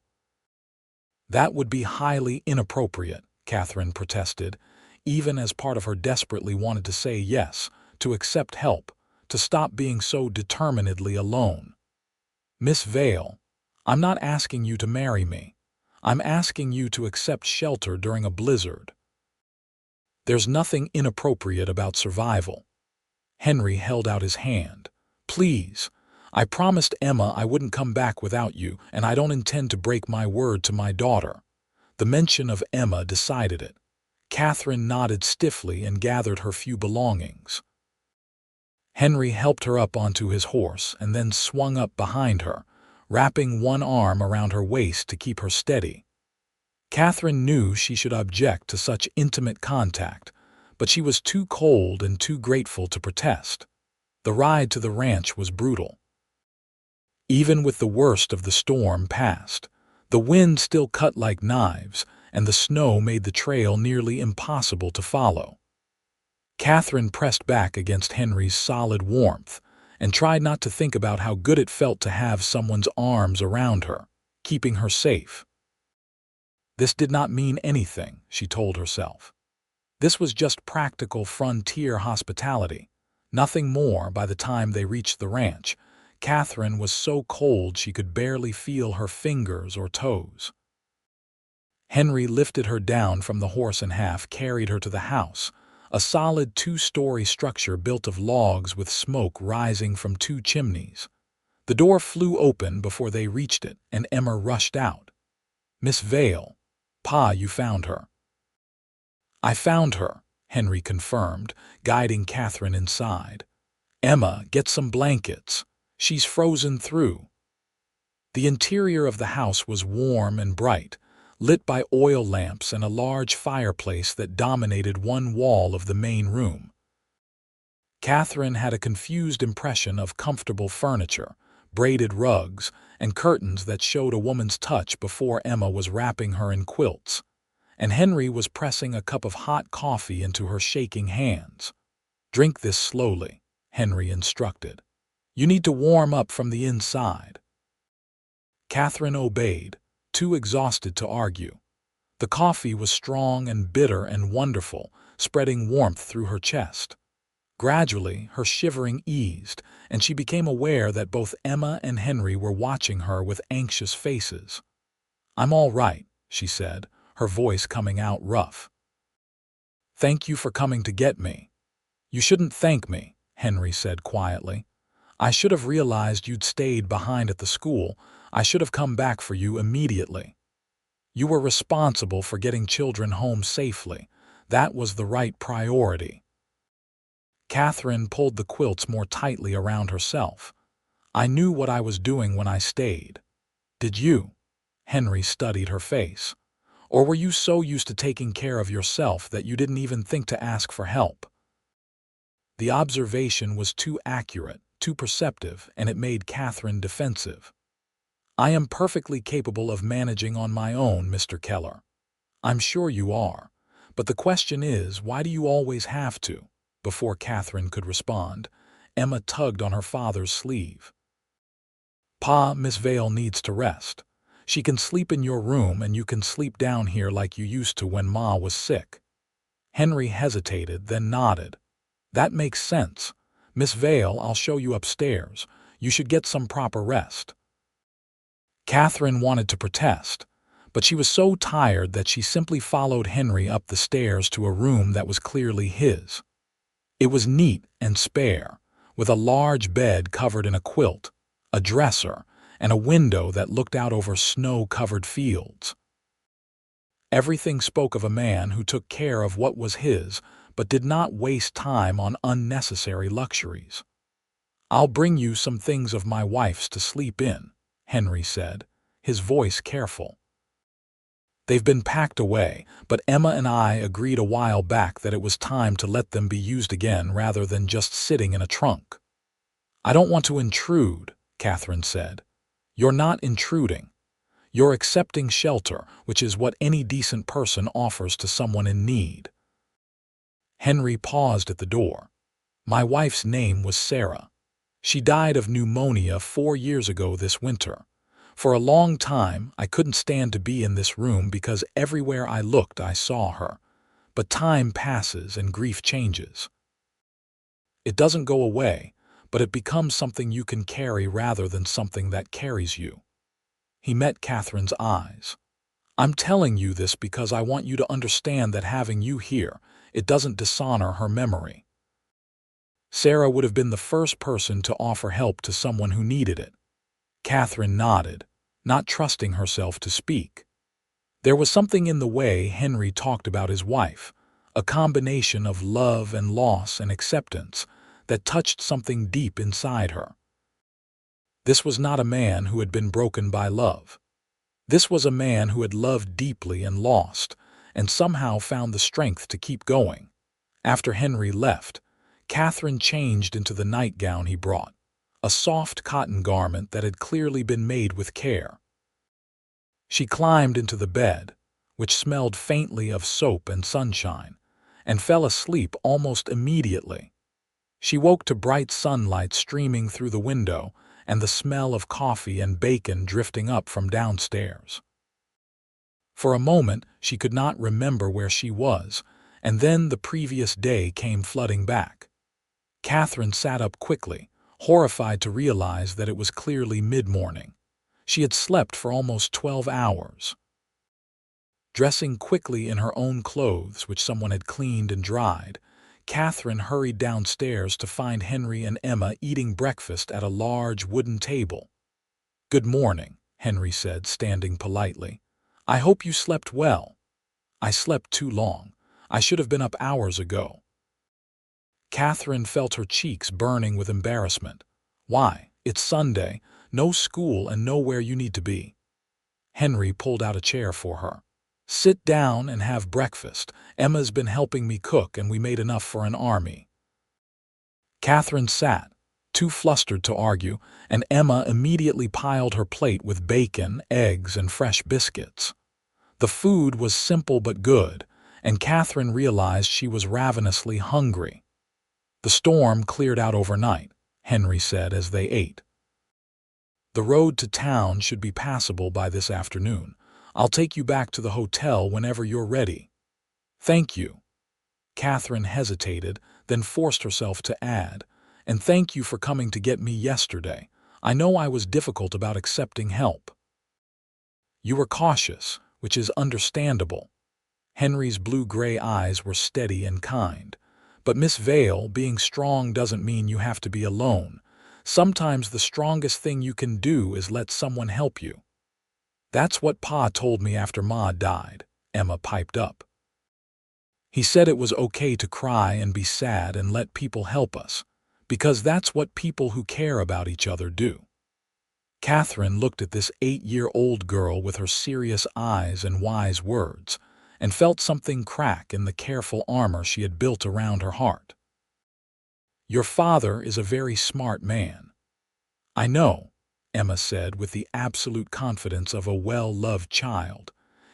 "That would be highly inappropriate," Catherine protested, even as part of her desperately wanted to say yes, to accept help, to stop being so determinedly alone. "Miss Vale, I'm not asking you to marry me. I'm asking you to accept shelter during a blizzard." "There's nothing inappropriate about survival." Henry held out his hand. "Please, I promised Emma I wouldn't come back without you, and I don't intend to break my word to my daughter." The mention of Emma decided it. Catherine nodded stiffly and gathered her few belongings. Henry helped her up onto his horse and then swung up behind her, wrapping one arm around her waist to keep her steady. Catherine knew she should object to such intimate contact, but she was too cold and too grateful to protest. The ride to the ranch was brutal. Even with the worst of the storm past, the wind still cut like knives, and the snow made the trail nearly impossible to follow. Catherine pressed back against Henry's solid warmth and tried not to think about how good it felt to have someone's arms around her, keeping her safe. This did not mean anything, she told herself. This was just practical frontier hospitality, nothing more. By the time they reached the ranch, Catherine was so cold she could barely feel her fingers or toes. Henry lifted her down from the horse and carried her to the house, a solid 2-story structure built of logs with smoke rising from 2 chimneys. The door flew open before they reached it, and Emma rushed out. "Miss Vale, Pa, you found her." "I found her," Henry confirmed, guiding Catherine inside. "Emma, get some blankets. She's frozen through." The interior of the house was warm and bright, lit by oil lamps and a large fireplace that dominated one wall of the main room. Catherine had a confused impression of comfortable furniture, braided rugs, and curtains that showed a woman's touch before Emma was wrapping her in quilts, and Henry was pressing a cup of hot coffee into her shaking hands. "Drink this slowly," Henry instructed. "You need to warm up from the inside." Catherine obeyed, too exhausted to argue. The coffee was strong and bitter and wonderful, spreading warmth through her chest. Gradually, her shivering eased, and she became aware that both Emma and Henry were watching her with anxious faces. "I'm all right," she said, her voice coming out rough. "Thank you for coming to get me." "You shouldn't thank me," Henry said quietly. "I should have realized you'd stayed behind at the school. I should have come back for you immediately. You were responsible for getting children home safely. That was the right priority." Catherine pulled the quilts more tightly around herself. "I knew what I was doing when I stayed." "Did you?" Henry studied her face. Or were you so used to taking care of yourself that you didn't even think to ask for help? The observation was too accurate, too perceptive, and it made Catherine defensive. I am perfectly capable of managing on my own, Mr. Keller. I'm sure you are. But the question is, why do you always have to? Before Catherine could respond, Emma tugged on her father's sleeve. Pa, Miss Vale needs to rest. She can sleep in your room and you can sleep down here like you used to when Ma was sick. Henry hesitated, then nodded. That makes sense. Miss Vale, I'll show you upstairs. You should get some proper rest. Catherine wanted to protest, but she was so tired that she simply followed Henry up the stairs to a room that was clearly his. It was neat and spare, with a large bed covered in a quilt, a dresser, and a window that looked out over snow-covered fields. Everything spoke of a man who took care of what was his, but did not waste time on unnecessary luxuries. I'll bring you some things of my wife's to sleep in, Henry said, his voice careful. They've been packed away, but Emma and I agreed a while back that it was time to let them be used again rather than just sitting in a trunk. I don't want to intrude, Catherine said. You're not intruding. You're accepting shelter, which is what any decent person offers to someone in need. Henry paused at the door. My wife's name was Sarah. She died of pneumonia 4 years ago this winter. For a long time, I couldn't stand to be in this room because everywhere I looked I saw her. But time passes and grief changes. It doesn't go away, but it becomes something you can carry rather than something that carries you. He met Catherine's eyes. I'm telling you this because I want you to understand that having you here, it doesn't dishonor her memory. Sarah would have been the first person to offer help to someone who needed it. Catherine nodded, not trusting herself to speak. There was something in the way Henry talked about his wife, a combination of love and loss and acceptance, that touched something deep inside her. This was not a man who had been broken by love. This was a man who had loved deeply and lost, and somehow found the strength to keep going. After Henry left, Catherine changed into the nightgown he brought, a soft cotton garment that had clearly been made with care. She climbed into the bed, which smelled faintly of soap and sunshine, and fell asleep almost immediately. She woke to bright sunlight streaming through the window and the smell of coffee and bacon drifting up from downstairs. For a moment, she could not remember where she was, and then the previous day came flooding back. Catherine sat up quickly, horrified to realize that it was clearly mid-morning. She had slept for almost 12 hours. Dressing quickly in her own clothes, which someone had cleaned and dried, Catherine hurried downstairs to find Henry and Emma eating breakfast at a large wooden table. "Good morning," Henry said, standing politely. "I hope you slept well." "I slept too long. I should have been up hours ago." Catherine felt her cheeks burning with embarrassment. "Why, it's Sunday, no school and nowhere you need to be." Henry pulled out a chair for her. "Sit down and have breakfast. Emma's been helping me cook and we made enough for an army." Catherine sat, too flustered to argue, and Emma immediately piled her plate with bacon, eggs, and fresh biscuits. The food was simple but good, and Catherine realized she was ravenously hungry. "The storm cleared out overnight," Henry said as they ate. "The road to town should be passable by this afternoon. I'll take you back to the hotel whenever you're ready." "Thank you." Catherine hesitated, then forced herself to add, "And thank you for coming to get me yesterday. I know I was difficult about accepting help." "You were cautious, which is understandable." Henry's blue-gray eyes were steady and kind. "But Miss Vale, being strong doesn't mean you have to be alone. Sometimes the strongest thing you can do is let someone help you." "That's what Pa told me after Ma died," Emma piped up. "He said it was okay to cry and be sad and let people help us, because that's what people who care about each other do." Catherine looked at this 8-year-old girl with her serious eyes and wise words, and felt something crack in the careful armor she had built around her heart. "Your father is a very smart man." "I know," Emma said with the absolute confidence of a well-loved child.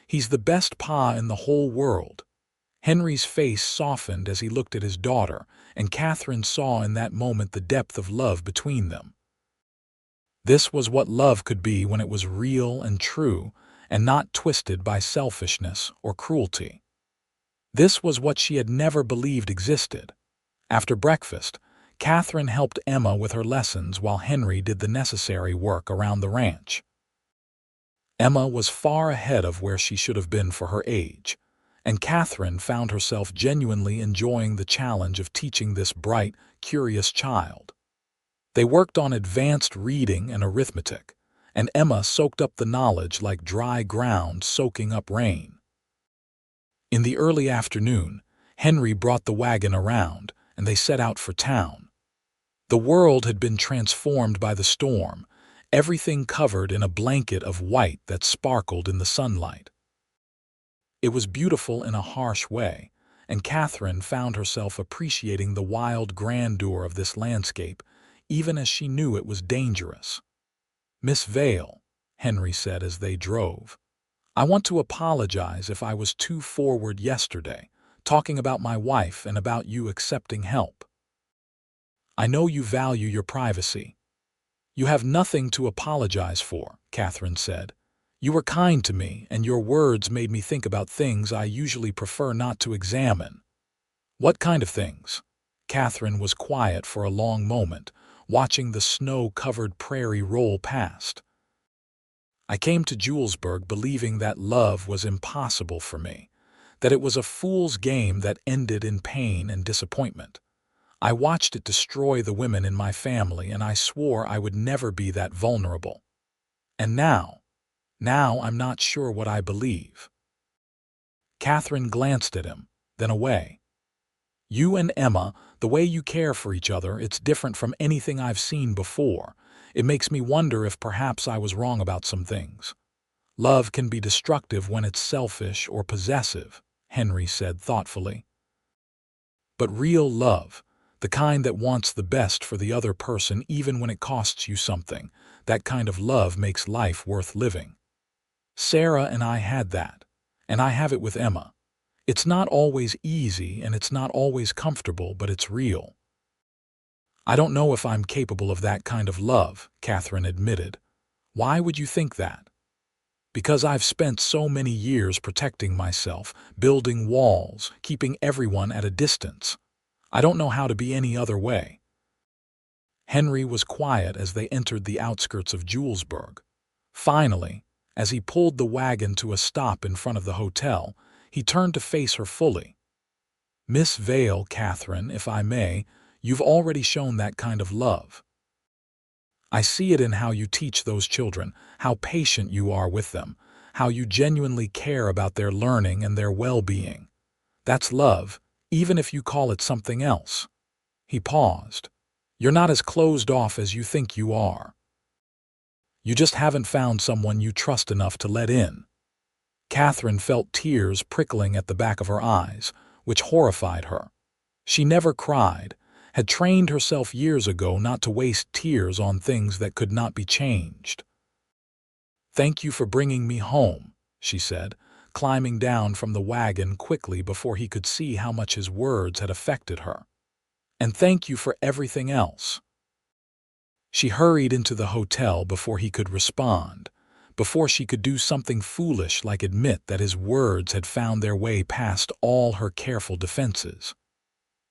"He's the best pa in the whole world." Henry's face softened as he looked at his daughter, and Catherine saw in that moment the depth of love between them. This was what love could be when it was real and true, and not twisted by selfishness or cruelty. This was what she had never believed existed. After breakfast, Catherine helped Emma with her lessons while Henry did the necessary work around the ranch. Emma was far ahead of where she should have been for her age, and Catherine found herself genuinely enjoying the challenge of teaching this bright, curious child. They worked on advanced reading and arithmetic, and Emma soaked up the knowledge like dry ground soaking up rain. In the early afternoon, Henry brought the wagon around, and they set out for town. The world had been transformed by the storm, everything covered in a blanket of white that sparkled in the sunlight. It was beautiful in a harsh way, and Catherine found herself appreciating the wild grandeur of this landscape, even as she knew it was dangerous. "Miss Vale," Henry said as they drove, "I want to apologize if I was too forward yesterday, talking about my wife and about you accepting help. I know you value your privacy." "You have nothing to apologize for," Catherine said. "You were kind to me, and your words made me think about things I usually prefer not to examine." "What kind of things?" Catherine was quiet for a long moment, watching the snow-covered prairie roll past. "I came to Julesburg believing that love was impossible for me, that it was a fool's game that ended in pain and disappointment. I watched it destroy the women in my family, and I swore I would never be that vulnerable. And now I'm not sure what I believe." Catherine glanced at him, then away. "You and Emma, the way you care for each other, it's different from anything I've seen before. It makes me wonder if perhaps I was wrong about some things. Love can be destructive when it's selfish or possessive," Henry said thoughtfully. "But real love, the kind that wants the best for the other person even when it costs you something, that kind of love makes life worth living. Sarah and I had that, and I have it with Emma. It's not always easy and it's not always comfortable, but it's real." "I don't know if I'm capable of that kind of love," Catherine admitted. "Why would you think that?" "Because I've spent so many years protecting myself, building walls, keeping everyone at a distance. I don't know how to be any other way." Henry was quiet as they entered the outskirts of Julesburg. Finally, as he pulled the wagon to a stop in front of the hotel, he turned to face her fully. "Miss Vale, Catherine, if I may, you've already shown that kind of love. I see it in how you teach those children, how patient you are with them, how you genuinely care about their learning and their well-being. That's love, even if you call it something else." He paused. "You're not as closed off as you think you are. You just haven't found someone you trust enough to let in." Catherine felt tears prickling at the back of her eyes, which horrified her. She never cried, had trained herself years ago not to waste tears on things that could not be changed. "Thank you for bringing me home," she said, climbing down from the wagon quickly before he could see how much his words had affected her. "And thank you for everything else." She hurried into the hotel before he could respond, before she could do something foolish like admit that his words had found their way past all her careful defenses.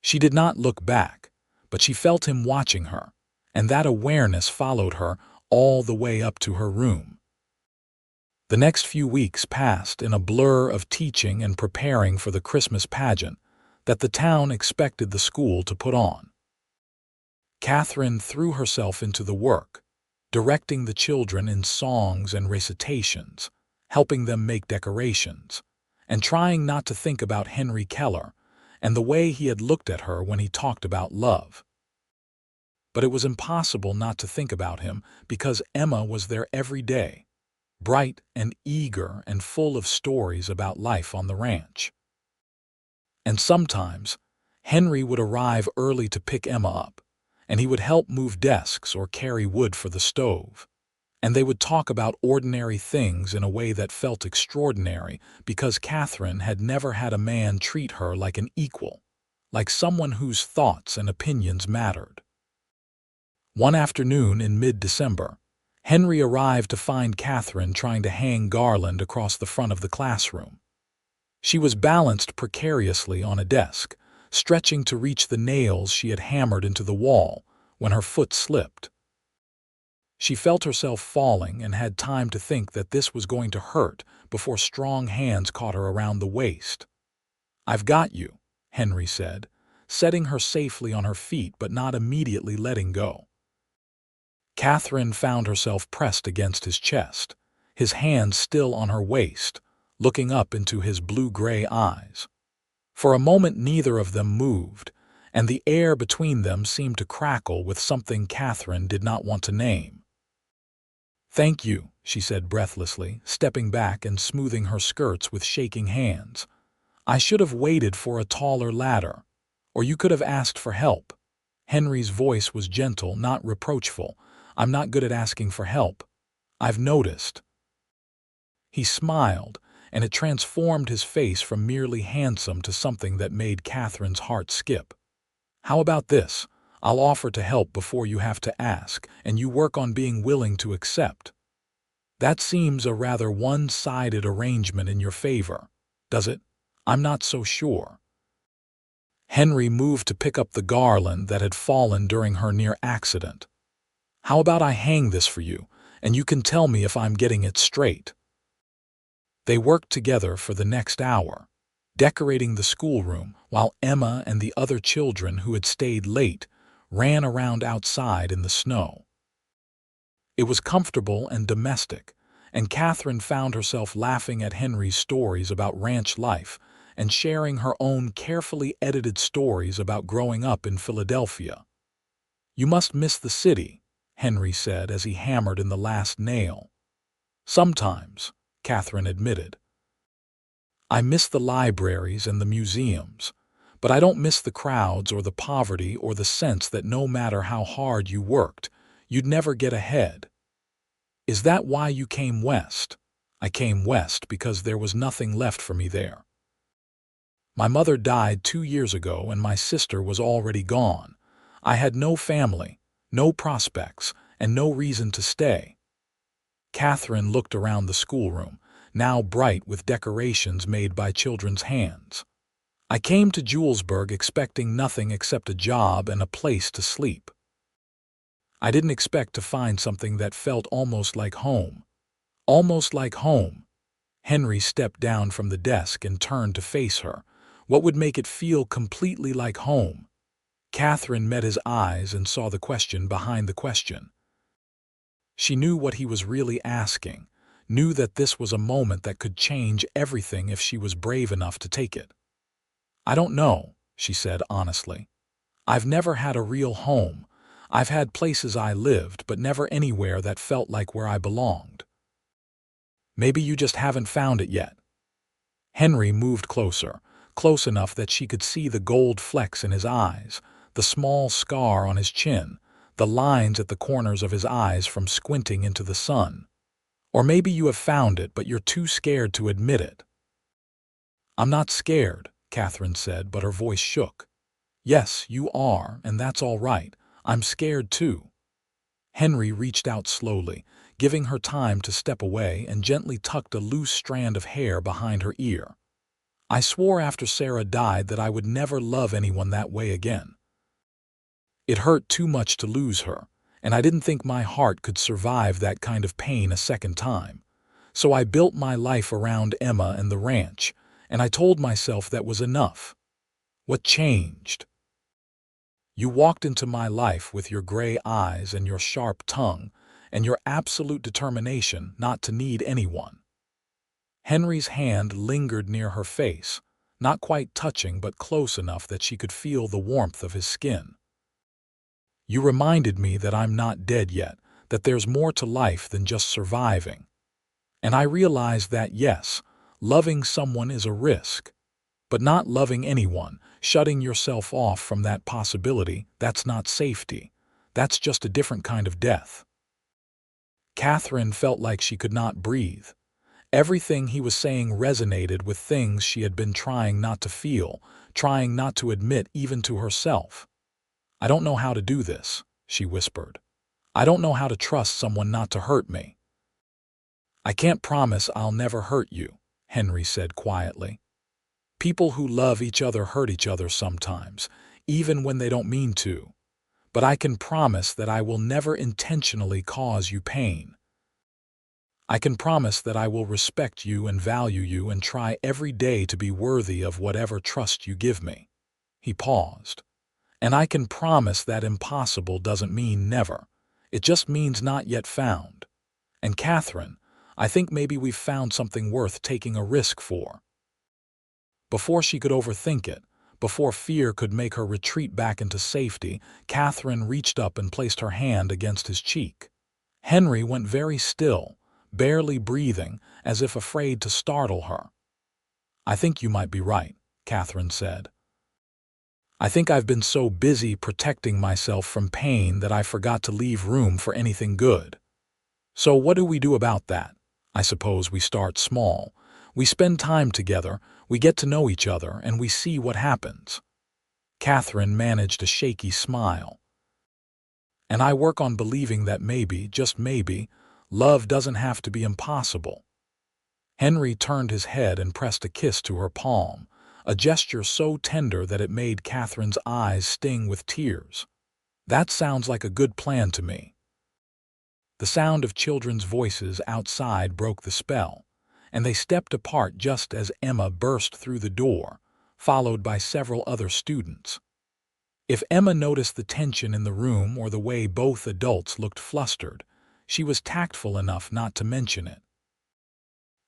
She did not look back, but she felt him watching her, and that awareness followed her all the way up to her room. The next few weeks passed in a blur of teaching and preparing for the Christmas pageant that the town expected the school to put on. Catherine threw herself into the work, directing the children in songs and recitations, helping them make decorations, and trying not to think about Henry Keller and the way he had looked at her when he talked about love. but it was impossible not to think about him because Emma was there every day, bright and eager and full of stories about life on the ranch. And sometimes, Henry would arrive early to pick Emma up, and he would help move desks or carry wood for the stove. And they would talk about ordinary things in a way that felt extraordinary because Catherine had never had a man treat her like an equal, like someone whose thoughts and opinions mattered. One afternoon in mid-December, Henry arrived to find Catherine trying to hang garland across the front of the classroom. She was balanced precariously on a desk, stretching to reach the nails she had hammered into the wall, when her foot slipped. She felt herself falling and had time to think that this was going to hurt before strong hands caught her around the waist. "I've got you," Henry said, setting her safely on her feet but not immediately letting go. Catherine found herself pressed against his chest, his hands still on her waist, looking up into his blue-gray eyes. For a moment neither of them moved, and the air between them seemed to crackle with something Catherine did not want to name. "Thank you," she said breathlessly, stepping back and smoothing her skirts with shaking hands. "I should have waited for a taller ladder. Or you could have asked for help." Henry's voice was gentle, not reproachful. "I'm not good at asking for help. I've noticed." He smiled, and it transformed his face from merely handsome to something that made Catherine's heart skip. "How about this? I'll offer to help before you have to ask, and you work on being willing to accept. That seems a rather one-sided arrangement in your favor, does it? I'm not so sure." Henry moved to pick up the garland that had fallen during her near accident. "How about I hang this for you, and you can tell me if I'm getting it straight?" They worked together for the next hour, decorating the schoolroom while Emma and the other children who had stayed late ran around outside in the snow. It was comfortable and domestic, and Catherine found herself laughing at Henry's stories about ranch life and sharing her own carefully edited stories about growing up in Philadelphia. "You must miss the city," Henry said as he hammered in the last nail. "Sometimes," Catherine admitted. "I miss the libraries and the museums, but I don't miss the crowds or the poverty or the sense that no matter how hard you worked, you'd never get ahead." "Is that why you came west?" "I came west because there was nothing left for me there. My mother died 2 years ago and my sister was already gone. I had no family, no prospects, and no reason to stay." Catherine looked around the schoolroom, now bright with decorations made by children's hands. "I came to Julesburg expecting nothing except a job and a place to sleep. I didn't expect to find something that felt almost like home." "Almost like home." Henry stepped down from the desk and turned to face her. "What would make it feel completely like home?" Catherine met his eyes and saw the question behind the question. She knew what he was really asking, knew that this was a moment that could change everything if she was brave enough to take it. "I don't know," she said honestly. "I've never had a real home. I've had places I lived, but never anywhere that felt like where I belonged." "Maybe you just haven't found it yet." Henry moved closer, close enough that she could see the gold flecks in his eyes, the small scar on his chin, the lines at the corners of his eyes from squinting into the sun. "Or maybe you have found it, but you're too scared to admit it." "I'm not scared," Catherine said, but her voice shook. "Yes, you are, and that's all right. I'm scared too." Henry reached out slowly, giving her time to step away, and gently tucked a loose strand of hair behind her ear. "I swore after Sarah died that I would never love anyone that way again. It hurt too much to lose her, and I didn't think my heart could survive that kind of pain a second time. So I built my life around Emma and the ranch, and I told myself that was enough." "What changed?" "You walked into my life with your gray eyes and your sharp tongue, and your absolute determination not to need anyone." Henry's hand lingered near her face, not quite touching but close enough that she could feel the warmth of his skin. You reminded me that I'm not dead yet, that there's more to life than just surviving. And I realized that, yes, loving someone is a risk. But not loving anyone, shutting yourself off from that possibility, that's not safety. That's just a different kind of death. Catherine felt like she could not breathe. Everything he was saying resonated with things she had been trying not to feel, trying not to admit even to herself. "I don't know how to do this," she whispered. "I don't know how to trust someone not to hurt me." "I can't promise I'll never hurt you," Henry said quietly. "People who love each other hurt each other sometimes, even when they don't mean to. But I can promise that I will never intentionally cause you pain. I can promise that I will respect you and value you and try every day to be worthy of whatever trust you give me." He paused. "And I can promise that impossible doesn't mean never. It just means not yet found. And Catherine, I think maybe we've found something worth taking a risk for." Before she could overthink it, before fear could make her retreat back into safety, Catherine reached up and placed her hand against his cheek. Henry went very still, barely breathing, as if afraid to startle her. "I think you might be right," Catherine said. "I think I've been so busy protecting myself from pain that I forgot to leave room for anything good. So what do we do about that? I suppose we start small. We spend time together, we get to know each other, and we see what happens." Catherine managed a shaky smile. "And I work on believing that maybe, just maybe, love doesn't have to be impossible." Henry turned his head and pressed a kiss to her palm, a gesture so tender that it made Catherine's eyes sting with tears. "That sounds like a good plan to me." The sound of children's voices outside broke the spell, and they stepped apart just as Emma burst through the door, followed by several other students. If Emma noticed the tension in the room or the way both adults looked flustered, she was tactful enough not to mention it.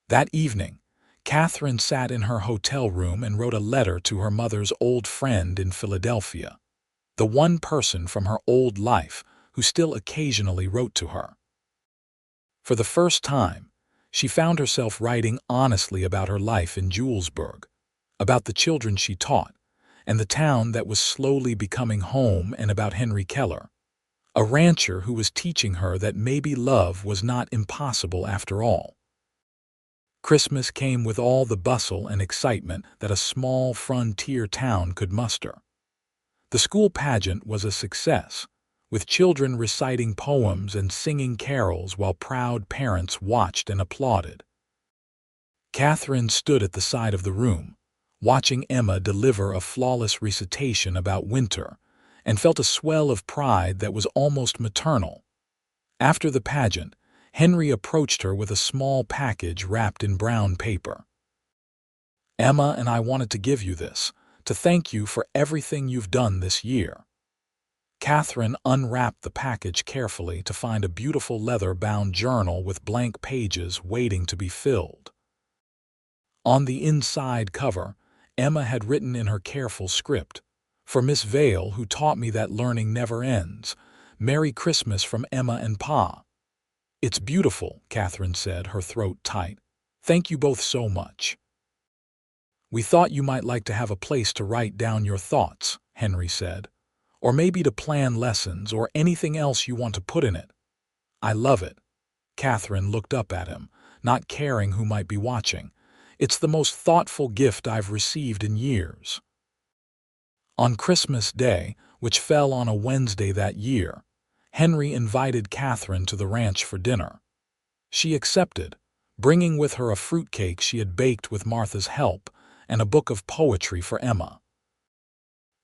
That evening, Catherine sat in her hotel room and wrote a letter to her mother's old friend in Philadelphia, the one person from her old life who still occasionally wrote to her. For the first time, she found herself writing honestly about her life in Julesburg, about the children she taught, and the town that was slowly becoming home, and about Henry Keller, a rancher who was teaching her that maybe love was not impossible after all. Christmas came with all the bustle and excitement that a small frontier town could muster. The school pageant was a success, with children reciting poems and singing carols while proud parents watched and applauded. Catherine stood at the side of the room, watching Emma deliver a flawless recitation about winter, and felt a swell of pride that was almost maternal. After the pageant, Henry approached her with a small package wrapped in brown paper. "Emma and I wanted to give you this, to thank you for everything you've done this year." Catherine unwrapped the package carefully to find a beautiful leather-bound journal with blank pages waiting to be filled. On the inside cover, Emma had written in her careful script, "For Miss Vale, who taught me that learning never ends. Merry Christmas from Emma and Pa." "It's beautiful," Catherine said, her throat tight. "Thank you both so much." "We thought you might like to have a place to write down your thoughts," Henry said. "Or maybe to plan lessons or anything else you want to put in it." "I love it." Catherine looked up at him, not caring who might be watching. "It's the most thoughtful gift I've received in years." On Christmas Day, which fell on a Wednesday that year, Henry invited Catherine to the ranch for dinner. She accepted, bringing with her a fruitcake she had baked with Martha's help and a book of poetry for Emma.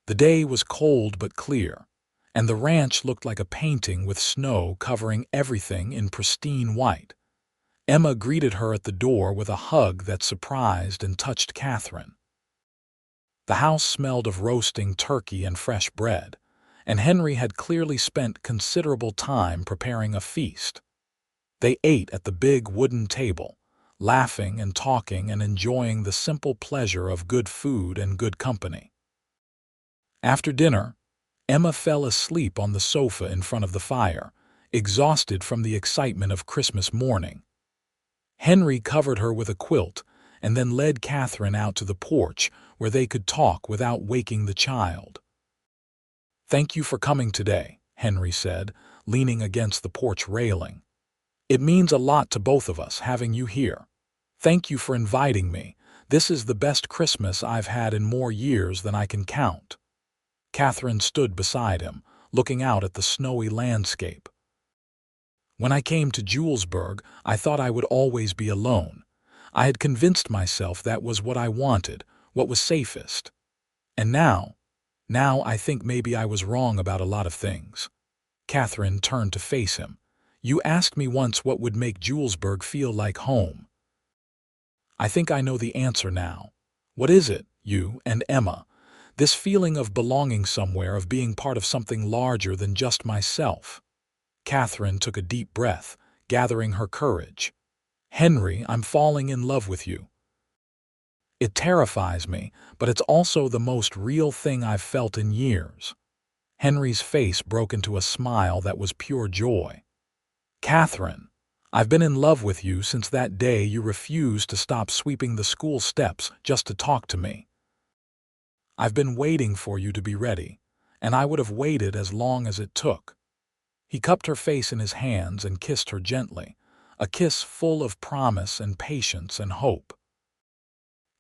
The day was cold but clear, and the ranch looked like a painting with snow covering everything in pristine white. Emma greeted her at the door with a hug that surprised and touched Catherine. The house smelled of roasting turkey and fresh bread, and Henry had clearly spent considerable time preparing a feast. They ate at the big wooden table, laughing and talking and enjoying the simple pleasure of good food and good company. After dinner, Emma fell asleep on the sofa in front of the fire, exhausted from the excitement of Christmas morning. Henry covered her with a quilt and then led Catherine out to the porch where they could talk without waking the child. "Thank you for coming today," Henry said, leaning against the porch railing. "It means a lot to both of us having you here. Thank you for inviting me. This is the best Christmas I've had in more years than I can count." Catherine stood beside him, looking out at the snowy landscape. "When I came to Julesburg, I thought I would always be alone. I had convinced myself that was what I wanted, what was safest. And now I think maybe I was wrong about a lot of things." Catherine turned to face him. "You asked me once what would make Julesburg feel like home. I think I know the answer now. What is it, you and Emma? This feeling of belonging somewhere, of being part of something larger than just myself." Catherine took a deep breath, gathering her courage. "Henry, I'm falling in love with you. It terrifies me, but it's also the most real thing I've felt in years." Henry's face broke into a smile that was pure joy. "Catherine, I've been in love with you since that day you refused to stop sweeping the school steps just to talk to me. I've been waiting for you to be ready, and I would have waited as long as it took." He cupped her face in his hands and kissed her gently, a kiss full of promise and patience and hope.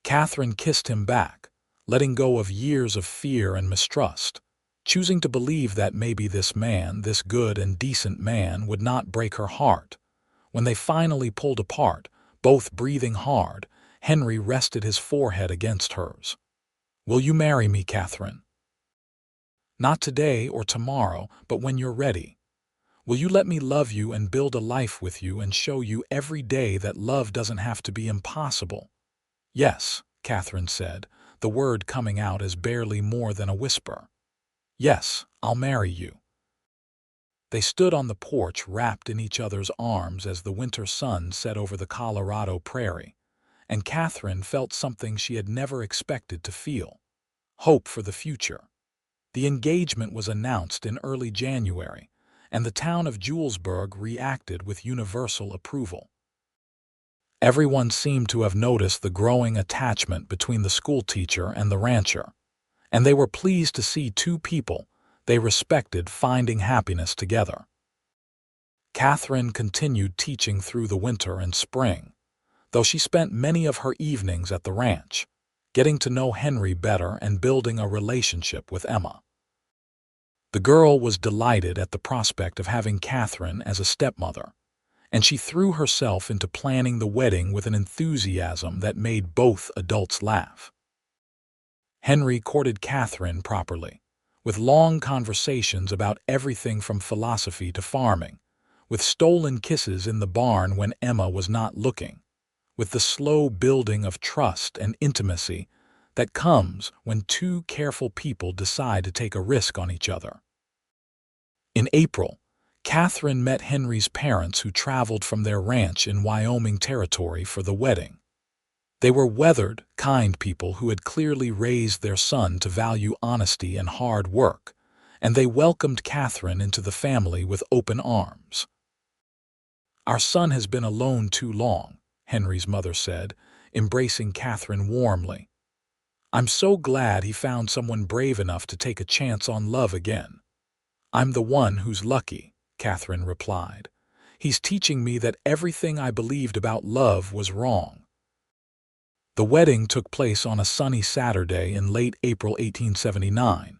Catherine kissed him back, letting go of years of fear and mistrust, choosing to believe that maybe this man, this good and decent man, would not break her heart. When they finally pulled apart, both breathing hard, Henry rested his forehead against hers. "Will you marry me, Catherine? Not today or tomorrow, but when you're ready. Will you let me love you and build a life with you and show you every day that love doesn't have to be impossible?" "Yes," Catherine said, the word coming out as barely more than a whisper. "Yes, I'll marry you." They stood on the porch wrapped in each other's arms as the winter sun set over the Colorado prairie, and Catherine felt something she had never expected to feel: hope for the future. The engagement was announced in early January, and the town of Julesburg reacted with universal approval. Everyone seemed to have noticed the growing attachment between the schoolteacher and the rancher, and they were pleased to see two people they respected finding happiness together. Catherine continued teaching through the winter and spring, though she spent many of her evenings at the ranch, getting to know Henry better and building a relationship with Emma. The girl was delighted at the prospect of having Catherine as a stepmother, and she threw herself into planning the wedding with an enthusiasm that made both adults laugh. Henry courted Catherine properly, with long conversations about everything from philosophy to farming, with stolen kisses in the barn when Emma was not looking, with the slow building of trust and intimacy that comes when two careful people decide to take a risk on each other. In April, Catherine met Henry's parents, who traveled from their ranch in Wyoming Territory for the wedding. They were weathered, kind people who had clearly raised their son to value honesty and hard work, and they welcomed Catherine into the family with open arms. "Our son has been alone too long," Henry's mother said, embracing Catherine warmly. "I'm so glad he found someone brave enough to take a chance on love again." "I'm the one who's lucky," Catherine replied. "He's teaching me that everything I believed about love was wrong." The wedding took place on a sunny Saturday in late April 1879,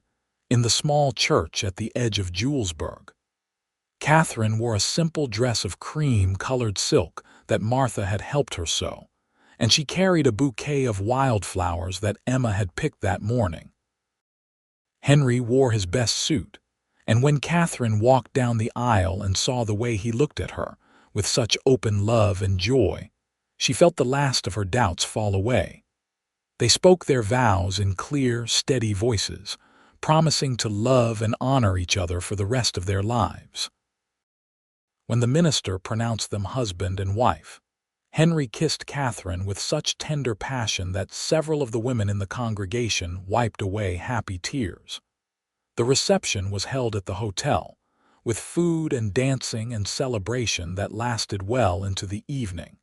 in the small church at the edge of Julesburg. Catherine wore a simple dress of cream-colored silk that Martha had helped her sew, and she carried a bouquet of wildflowers that Emma had picked that morning. Henry wore his best suit, and when Catherine walked down the aisle and saw the way he looked at her, with such open love and joy, she felt the last of her doubts fall away. They spoke their vows in clear, steady voices, promising to love and honor each other for the rest of their lives. When the minister pronounced them husband and wife, Henry kissed Catherine with such tender passion that several of the women in the congregation wiped away happy tears. The reception was held at the hotel, with food and dancing and celebration that lasted well into the evening.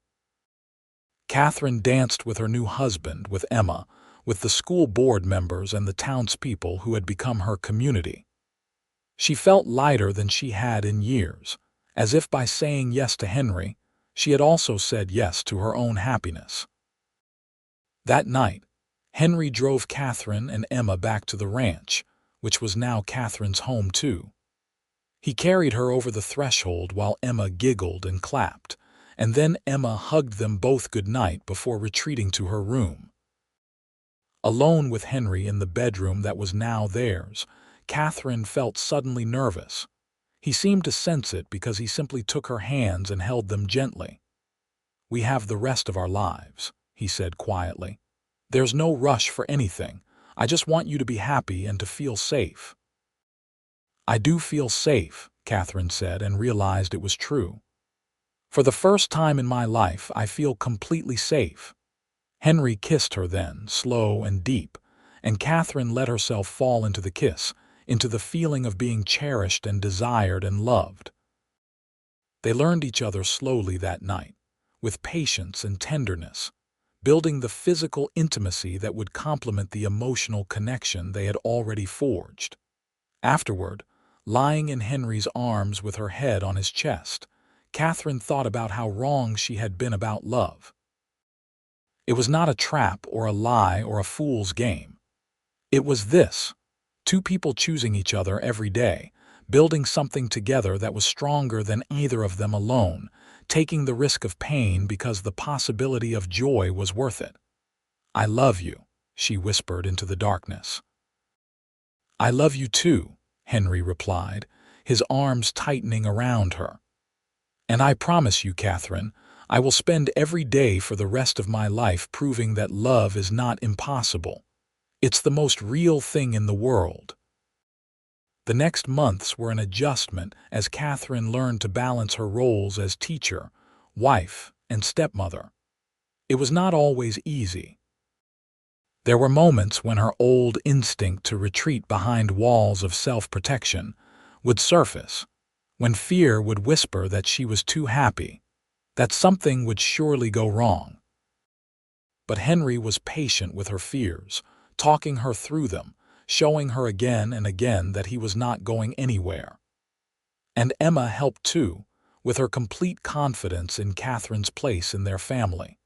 Catherine danced with her new husband, with Emma, with the school board members and the townspeople who had become her community. She felt lighter than she had in years, as if by saying yes to Henry, she had also said yes to her own happiness. That night, Henry drove Catherine and Emma back to the ranch, which was now Catherine's home too. He carried her over the threshold while Emma giggled and clapped, and then Emma hugged them both good night before retreating to her room. Alone with Henry in the bedroom that was now theirs, Catherine felt suddenly nervous. He seemed to sense it because he simply took her hands and held them gently. "We have the rest of our lives," he said quietly. "There's no rush for anything. I just want you to be happy and to feel safe." "I do feel safe," Catherine said, and realized it was true. "For the first time in my life, I feel completely safe." Henry kissed her then, slow and deep, and Catherine let herself fall into the kiss, into the feeling of being cherished and desired and loved. They learned each other slowly that night, with patience and tenderness, building the physical intimacy that would complement the emotional connection they had already forged. Afterward, lying in Henry's arms with her head on his chest, Catherine thought about how wrong she had been about love. It was not a trap or a lie or a fool's game. It was this: two people choosing each other every day, building something together that was stronger than either of them alone, taking the risk of pain because the possibility of joy was worth it. "I love you," she whispered into the darkness. "I love you too," Henry replied, his arms tightening around her. "And I promise you, Catherine, I will spend every day for the rest of my life proving that love is not impossible. It's the most real thing in the world." The next months were an adjustment as Catherine learned to balance her roles as teacher, wife, and stepmother. It was not always easy. There were moments when her old instinct to retreat behind walls of self-protection would surface, when fear would whisper that she was too happy, that something would surely go wrong. But Henry was patient with her fears, talking her through them, showing her again and again that he was not going anywhere. And Emma helped too, with her complete confidence in Catherine's place in their family.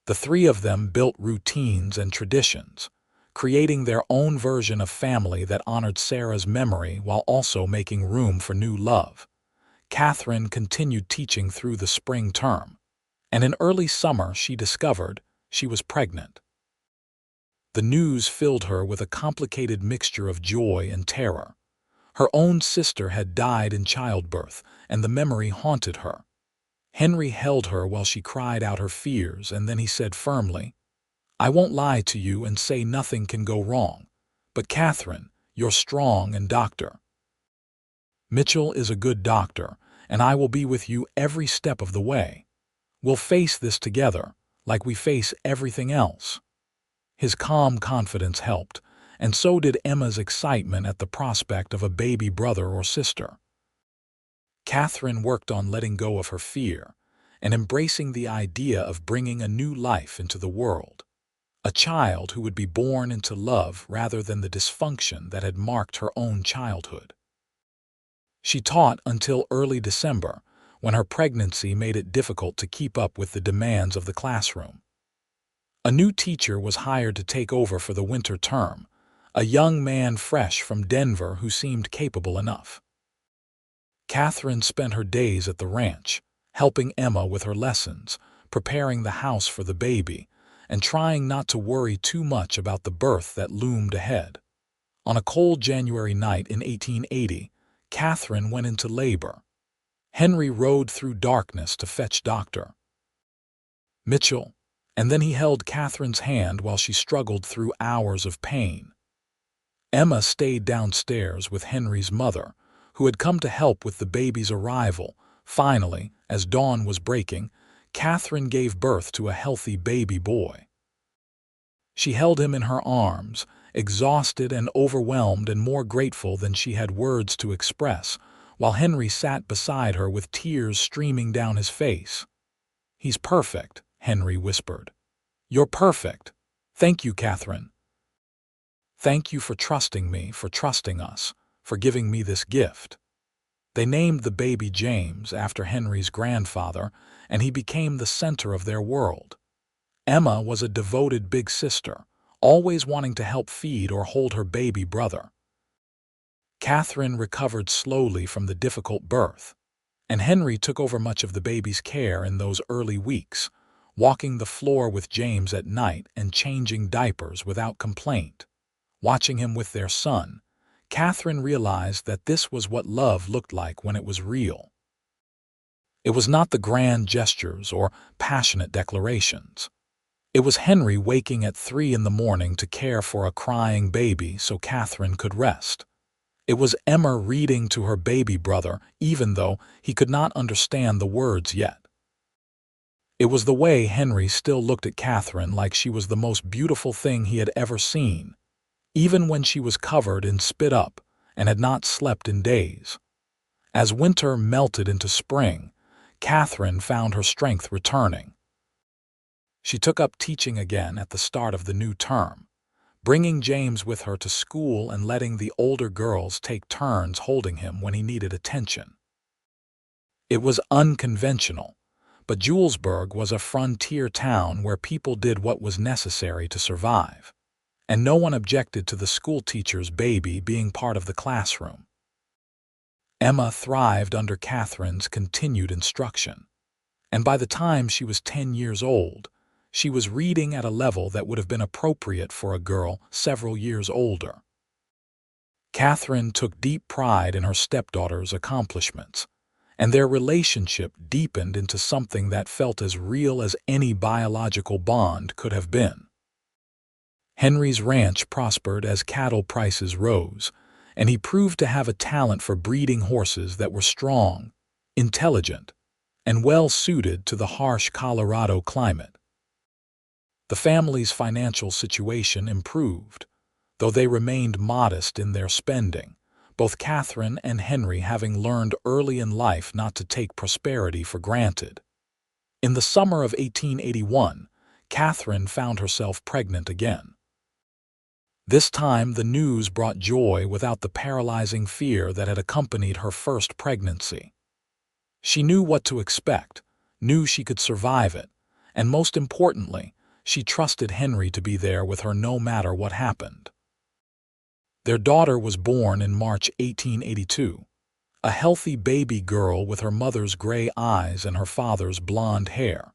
The three of them built routines and traditions, creating their own version of family that honored Sarah's memory while also making room for new love. Catherine continued teaching through the spring term, and in early summer she discovered she was pregnant. The news filled her with a complicated mixture of joy and terror. Her own sister had died in childbirth, and the memory haunted her. Henry held her while she cried out her fears, and then he said firmly, "I won't lie to you and say nothing can go wrong. But Catherine, you're strong, and Dr. Mitchell is a good doctor, and I will be with you every step of the way. We'll face this together, like we face everything else." His calm confidence helped, and so did Emma's excitement at the prospect of a baby brother or sister. Catherine worked on letting go of her fear and embracing the idea of bringing a new life into the world, a child who would be born into love rather than the dysfunction that had marked her own childhood. She taught until early December, when her pregnancy made it difficult to keep up with the demands of the classroom. A new teacher was hired to take over for the winter term, a young man fresh from Denver who seemed capable enough. Catherine spent her days at the ranch, helping Emma with her lessons, preparing the house for the baby, and trying not to worry too much about the birth that loomed ahead. On a cold January night in 1880, Catherine went into labor. Henry rode through darkness to fetch Dr. Mitchell, and then he held Catherine's hand while she struggled through hours of pain. Emma stayed downstairs with Henry's mother, who had come to help with the baby's arrival. Finally, as dawn was breaking, Catherine gave birth to a healthy baby boy. She held him in her arms, exhausted and overwhelmed and more grateful than she had words to express, while Henry sat beside her with tears streaming down his face. "He's perfect," Henry whispered. "You're perfect. Thank you, Catherine. Thank you for trusting me, for trusting us, for giving me this gift." They named the baby James after Henry's grandfather, and he became the center of their world. Emma was a devoted big sister, always wanting to help feed or hold her baby brother. Catherine recovered slowly from the difficult birth, and Henry took over much of the baby's care in those early weeks, walking the floor with James at night and changing diapers without complaint. Watching him with their son, Catherine realized that this was what love looked like when it was real. It was not the grand gestures or passionate declarations. It was Henry waking at 3 in the morning to care for a crying baby so Catherine could rest. It was Emma reading to her baby brother, even though he could not understand the words yet. It was the way Henry still looked at Catherine like she was the most beautiful thing he had ever seen, even when she was covered in spit up and had not slept in days. As winter melted into spring, Catherine found her strength returning. She took up teaching again at the start of the new term, bringing James with her to school and letting the older girls take turns holding him when he needed attention. It was unconventional, but Julesburg was a frontier town where people did what was necessary to survive, and no one objected to the schoolteacher's baby being part of the classroom. Emma thrived under Catherine's continued instruction, and by the time she was 10 years old, she was reading at a level that would have been appropriate for a girl several years older. Catherine took deep pride in her stepdaughter's accomplishments, and their relationship deepened into something that felt as real as any biological bond could have been. Henry's ranch prospered as cattle prices rose, and he proved to have a talent for breeding horses that were strong, intelligent, and well-suited to the harsh Colorado climate. The family's financial situation improved, though they remained modest in their spending, both Catherine and Henry having learned early in life not to take prosperity for granted. In the summer of 1881, Catherine found herself pregnant again. This time the news brought joy without the paralyzing fear that had accompanied her first pregnancy. She knew what to expect, knew she could survive it, and most importantly, she trusted Henry to be there with her no matter what happened. Their daughter was born in March 1882, a healthy baby girl with her mother's gray eyes and her father's blonde hair.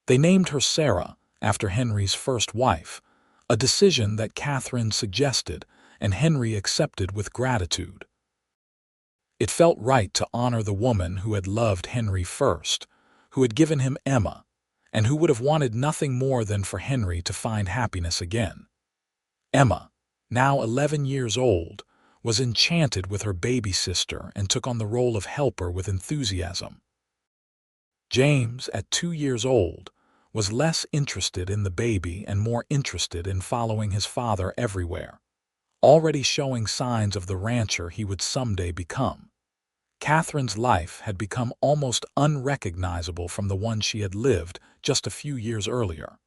They named her Sarah, after Henry's first wife, a decision that Catherine suggested and Henry accepted with gratitude. It felt right to honor the woman who had loved Henry first, who had given him Emma, and who would have wanted nothing more than for Henry to find happiness again. Emma, now 11 years old, was enchanted with her baby sister and took on the role of helper with enthusiasm. James, at 2 years old, was less interested in the baby and more interested in following his father everywhere, already showing signs of the rancher he would someday become. Catherine's life had become almost unrecognizable from the one she had lived just a few years earlier.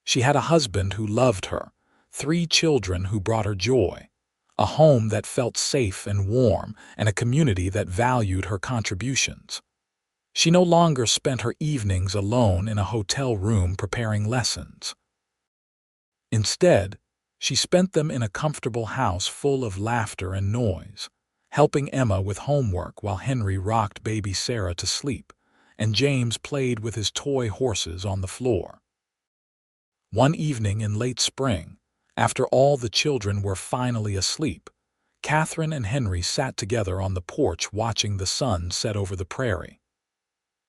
She had a husband who loved her, 3 children who brought her joy, a home that felt safe and warm, and a community that valued her contributions. She no longer spent her evenings alone in a hotel room preparing lessons. Instead, she spent them in a comfortable house full of laughter and noise, helping Emma with homework while Henry rocked baby Sarah to sleep, and James played with his toy horses on the floor. One evening in late spring, after all the children were finally asleep, Catherine and Henry sat together on the porch watching the sun set over the prairie.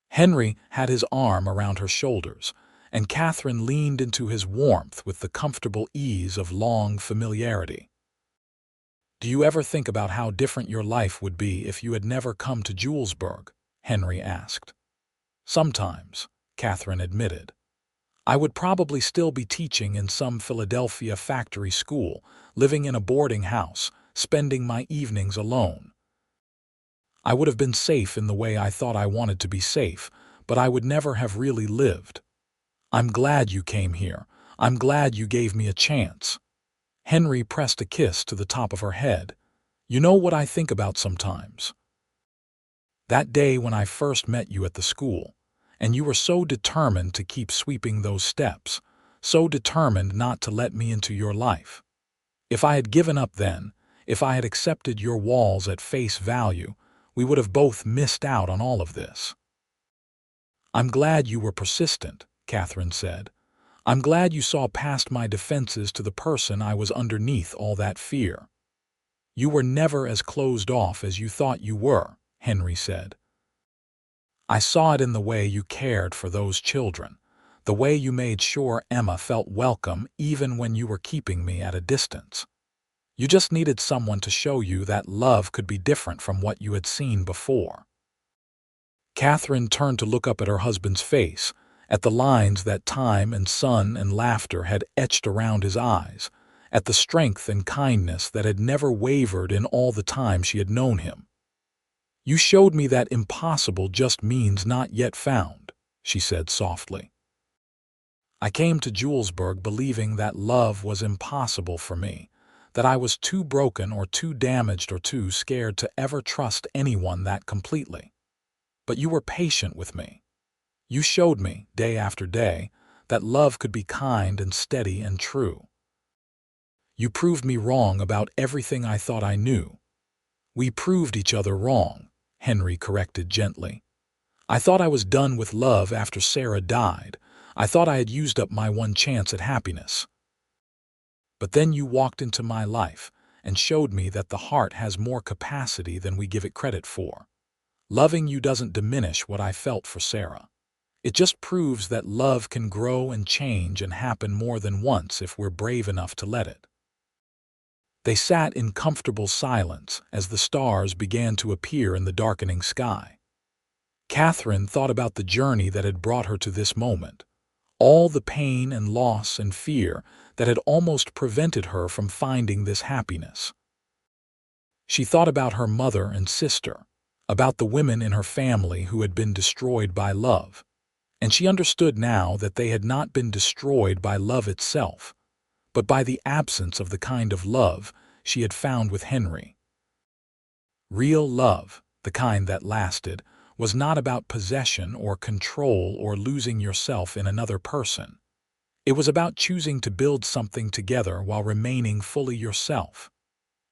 Henry had his arm around her shoulders, and Catherine leaned into his warmth with the comfortable ease of long familiarity. "Do you ever think about how different your life would be if you had never come to Julesburg?" Henry asked. "Sometimes," Catherine admitted. I would probably still be teaching in some Philadelphia factory school, living in a boarding house, spending my evenings alone. I would have been safe in the way I thought I wanted to be safe, but I would never have really lived. I'm glad you came here. I'm glad you gave me a chance. Henry pressed a kiss to the top of her head. You know what I think about sometimes? That day when I first met you at the school, and you were so determined to keep sweeping those steps, so determined not to let me into your life. If I had given up then, if I had accepted your walls at face value, we would have both missed out on all of this. I'm glad you were persistent, Catherine said. I'm glad you saw past my defenses to the person I was underneath all that fear. You were never as closed off as you thought you were, Henry said. I saw it in the way you cared for those children, the way you made sure Emma felt welcome even when you were keeping me at a distance. You just needed someone to show you that love could be different from what you had seen before. Catherine turned to look up at her husband's face, at the lines that time and sun and laughter had etched around his eyes, at the strength and kindness that had never wavered in all the time she had known him. You showed me that impossible just means not yet found, she said softly. I came to Julesburg believing that love was impossible for me, that I was too broken or too damaged or too scared to ever trust anyone that completely. But you were patient with me. You showed me, day after day, that love could be kind and steady and true. You proved me wrong about everything I thought I knew. We proved each other wrong, Henry corrected gently. I thought I was done with love after Sarah died. I thought I had used up my one chance at happiness. But then you walked into my life and showed me that the heart has more capacity than we give it credit for. Loving you doesn't diminish what I felt for Sarah. It just proves that love can grow and change and happen more than once if we're brave enough to let it. They sat in comfortable silence as the stars began to appear in the darkening sky. Catherine thought about the journey that had brought her to this moment, all the pain and loss and fear that had almost prevented her from finding this happiness. She thought about her mother and sister, about the women in her family who had been destroyed by love, and she understood now that they had not been destroyed by love itself, but by the absence of the kind of love she had found with Henry. Real love, the kind that lasted, was not about possession or control or losing yourself in another person. It was about choosing to build something together while remaining fully yourself.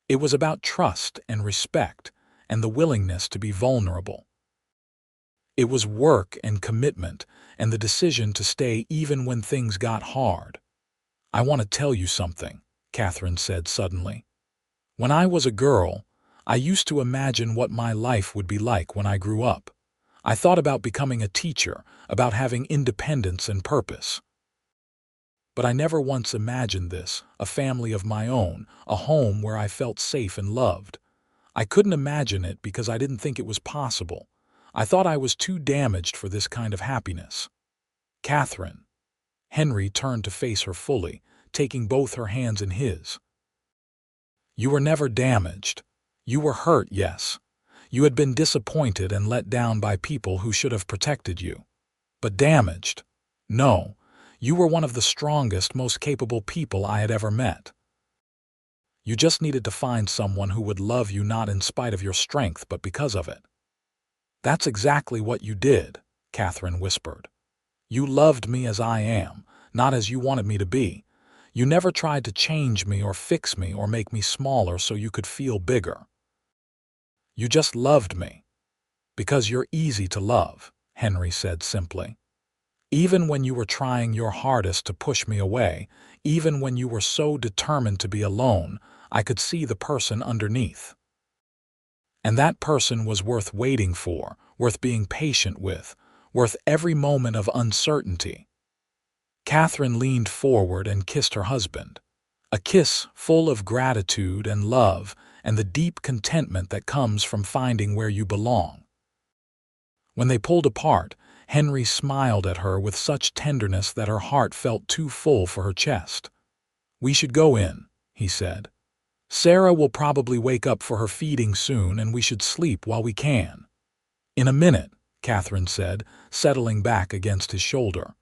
It was about trust and respect and the willingness to be vulnerable. It was work and commitment and the decision to stay even when things got hard. I want to tell you something, Catherine said suddenly. When I was a girl, I used to imagine what my life would be like when I grew up. I thought about becoming a teacher, about having independence and purpose. But I never once imagined this, a family of my own, a home where I felt safe and loved. I couldn't imagine it because I didn't think it was possible. I thought I was too damaged for this kind of happiness. Catherine. Henry turned to face her fully, taking both her hands in his. You were never damaged. You were hurt, yes. You had been disappointed and let down by people who should have protected you. But damaged? No. You were one of the strongest, most capable people I had ever met. You just needed to find someone who would love you not in spite of your strength but because of it. That's exactly what you did, Catherine whispered. You loved me as I am, not as you wanted me to be. You never tried to change me or fix me or make me smaller so you could feel bigger. You just loved me. Because you're easy to love, Henry said simply. Even when you were trying your hardest to push me away, even when you were so determined to be alone, I could see the person underneath. And that person was worth waiting for, worth being patient with, worth every moment of uncertainty. Catherine leaned forward and kissed her husband, a kiss full of gratitude and love and the deep contentment that comes from finding where you belong. When they pulled apart, Henry smiled at her with such tenderness that her heart felt too full for her chest. "We should go in," he said. "Sarah will probably wake up for her feeding soon, and we should sleep while we can." "In a minute," Catherine said, settling back against his shoulder.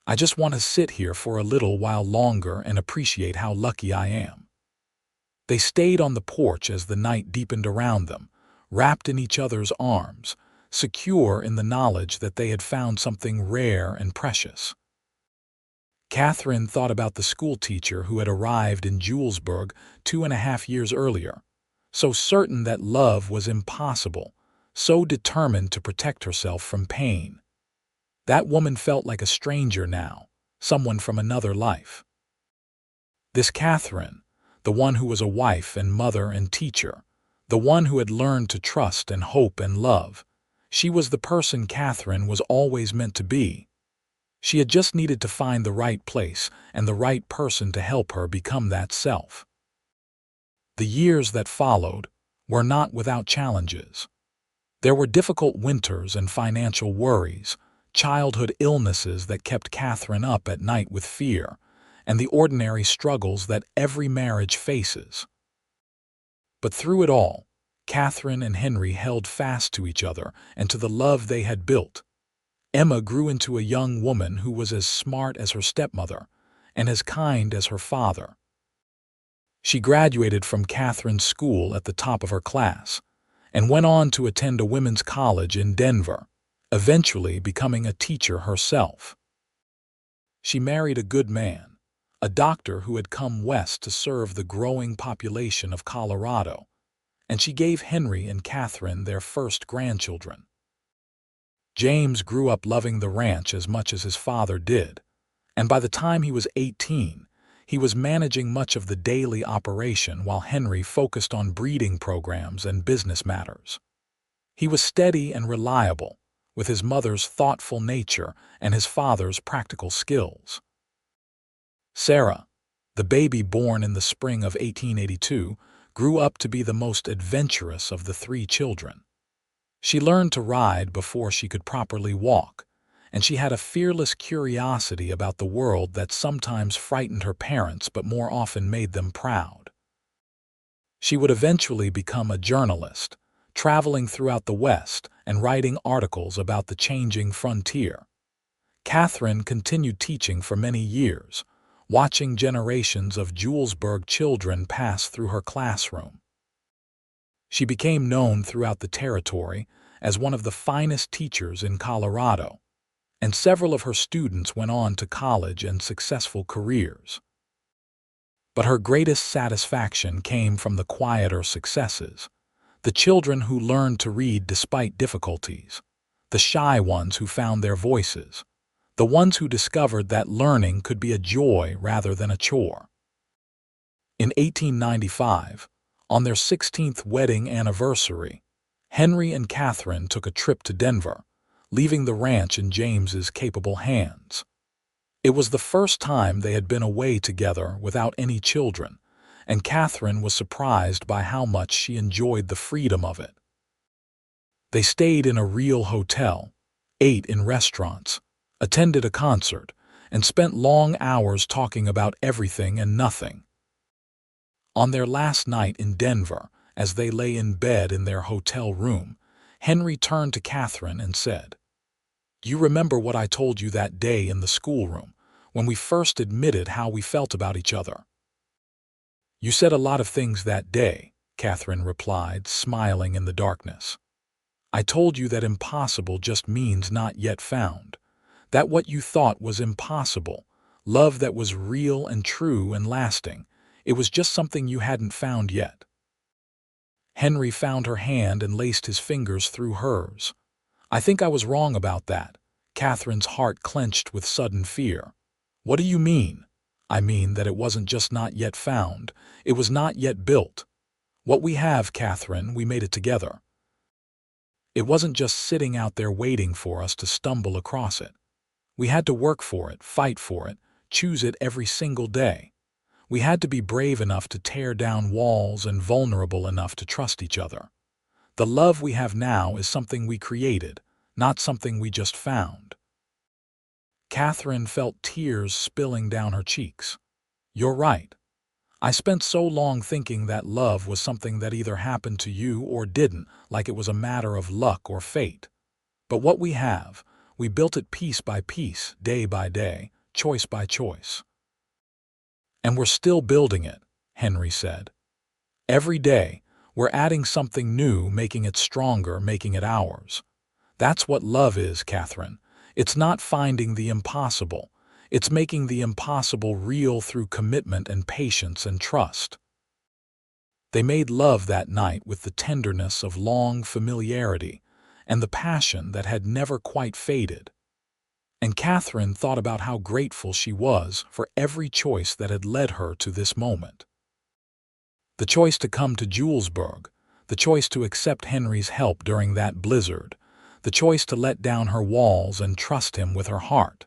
"I just want to sit here for a little while longer and appreciate how lucky I am." They stayed on the porch as the night deepened around them, wrapped in each other's arms, secure in the knowledge that they had found something rare and precious. Catherine thought about the schoolteacher who had arrived in Julesburg 2.5 years earlier, so certain that love was impossible, so determined to protect herself from pain. That woman felt like a stranger now, someone from another life. This Catherine, the one who was a wife and mother and teacher, the one who had learned to trust and hope and love, she was the person Catherine was always meant to be. She had just needed to find the right place and the right person to help her become that self. The years that followed were not without challenges. There were difficult winters and financial worries, childhood illnesses that kept Catherine up at night with fear, and the ordinary struggles that every marriage faces. But through it all, Catherine and Henry held fast to each other and to the love they had built. Emma grew into a young woman who was as smart as her stepmother and as kind as her father. She graduated from Catherine's school at the top of her class and went on to attend a women's college in Denver, eventually becoming a teacher herself. She married a good man, a doctor who had come west to serve the growing population of Colorado, and she gave Henry and Catherine their first grandchildren. James grew up loving the ranch as much as his father did, and by the time he was 18, he was managing much of the daily operation while Henry focused on breeding programs and business matters. He was steady and reliable, with his mother's thoughtful nature and his father's practical skills. Sarah, the baby born in the spring of 1882, grew up to be the most adventurous of the three children. She learned to ride before she could properly walk, and she had a fearless curiosity about the world that sometimes frightened her parents but more often made them proud. She would eventually become a journalist, traveling throughout the West and writing articles about the changing frontier. Catherine continued teaching for many years, watching generations of Julesburg children pass through her classroom. She became known throughout the territory as one of the finest teachers in Colorado, and several of her students went on to college and successful careers. But her greatest satisfaction came from the quieter successes, the children who learned to read despite difficulties, the shy ones who found their voices, the ones who discovered that learning could be a joy rather than a chore. In 1895, on their 16th wedding anniversary, Henry and Catherine took a trip to Denver, leaving the ranch in James's capable hands. It was the first time they had been away together without any children, and Catherine was surprised by how much she enjoyed the freedom of it. They stayed in a real hotel, ate in restaurants, attended a concert, and spent long hours talking about everything and nothing. On their last night in Denver, as they lay in bed in their hotel room, Henry turned to Catherine and said, "You remember what I told you that day in the schoolroom, when we first admitted how we felt about each other?" "You said a lot of things that day," Catherine replied, smiling in the darkness. "I told you that impossible just means not yet found, that what you thought was impossible, love that was real and true and lasting, it was just something you hadn't found yet." Henry found her hand and laced his fingers through hers. "I think I was wrong about that." Catherine's heart clenched with sudden fear. "What do you mean?" "I mean that it wasn't just not yet found, it was not yet built. What we have, Catherine, we made it together. It wasn't just sitting out there waiting for us to stumble across it. We had to work for it, fight for it, choose it every single day. We had to be brave enough to tear down walls and vulnerable enough to trust each other. The love we have now is something we created, not something we just found. Catherine felt tears spilling down her cheeks. You're right. I spent so long thinking that love was something that either happened to you or didn't, like it was a matter of luck or fate. But what we have, we built it piece by piece, day by day, choice by choice. And we're still building it, Henry said. Every day, we're adding something new, making it stronger, making it ours. That's what love is, Catherine. It's not finding the impossible. It's making the impossible real through commitment and patience and trust. They made love that night with the tenderness of long familiarity and the passion that had never quite faded. And Catherine thought about how grateful she was for every choice that had led her to this moment. The choice to come to Julesburg, the choice to accept Henry's help during that blizzard, the choice to let down her walls and trust him with her heart.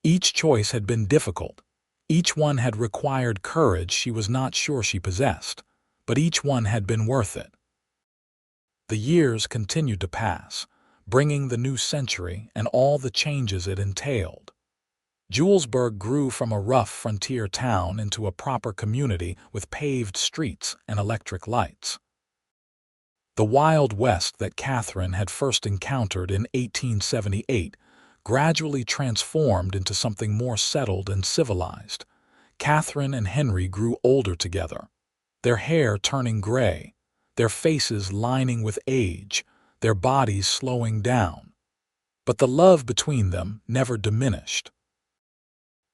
Each choice had been difficult. Each one had required courage she was not sure she possessed, but each one had been worth it. The years continued to pass, bringing the new century and all the changes it entailed. Julesburg grew from a rough frontier town into a proper community with paved streets and electric lights. The Wild West that Catherine had first encountered in 1878 gradually transformed into something more settled and civilized. Catherine and Henry grew older together, their hair turning gray, their faces lining with age, their bodies slowing down. But the love between them never diminished.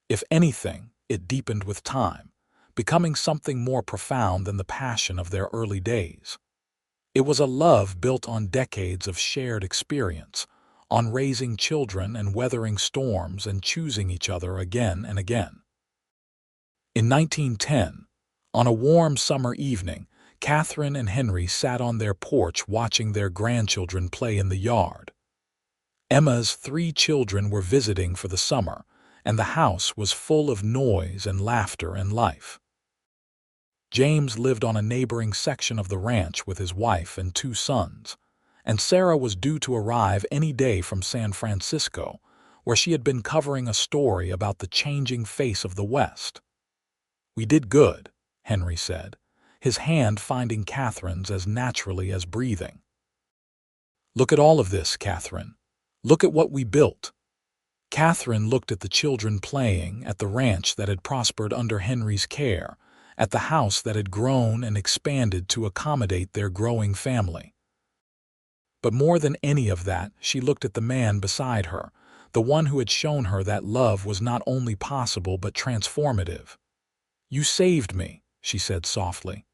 If anything, it deepened with time, becoming something more profound than the passion of their early days. It was a love built on decades of shared experience, on raising children and weathering storms and choosing each other again and again. In 1910, on a warm summer evening, Catherine and Henry sat on their porch watching their grandchildren play in the yard. Emma's 3 children were visiting for the summer, and the house was full of noise and laughter and life. James lived on a neighboring section of the ranch with his wife and 2 sons, and Sarah was due to arrive any day from San Francisco, where she had been covering a story about the changing face of the West. We did good, Henry said, his hand finding Catherine's as naturally as breathing. Look at all of this, Catherine. Look at what we built. Catherine looked at the children playing, at the ranch that had prospered under Henry's care, at the house that had grown and expanded to accommodate their growing family. But more than any of that, she looked at the man beside her, the one who had shown her that love was not only possible but transformative. You saved me, she said softly.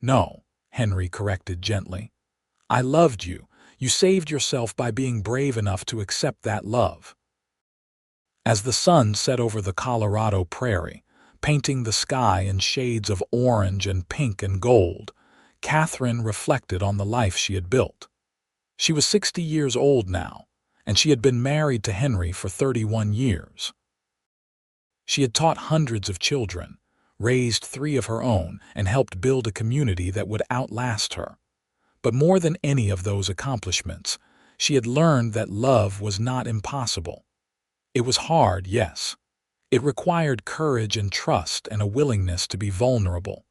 No, Henry corrected gently. I loved you. You saved yourself by being brave enough to accept that love. As the sun set over the Colorado prairie, painting the sky in shades of orange and pink and gold, Catherine reflected on the life she had built. She was 60 years old now, and she had been married to Henry for 31 years. She had taught hundreds of children, raised 3 of her own, and helped build a community that would outlast her. But more than any of those accomplishments, she had learned that love was not impossible. It was hard, yes. It required courage and trust and a willingness to be vulnerable.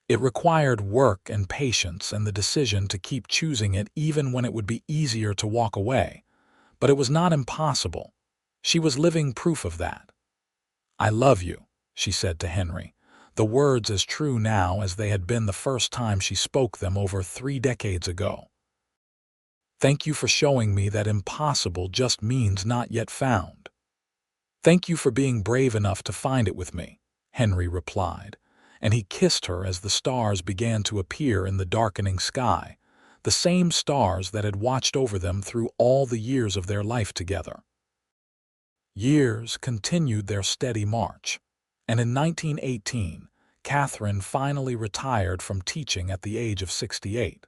It required work and patience and the decision to keep choosing it even when it would be easier to walk away. But it was not impossible. She was living proof of that. I love you, she said to Henry, the words as true now as they had been the first time she spoke them over 3 decades ago. Thank you for showing me that impossible just means not yet found. Thank you for being brave enough to find it with me, Henry replied, and he kissed her as the stars began to appear in the darkening sky, the same stars that had watched over them through all the years of their life together. Years continued their steady march, and in 1918, Catherine finally retired from teaching at the age of 68.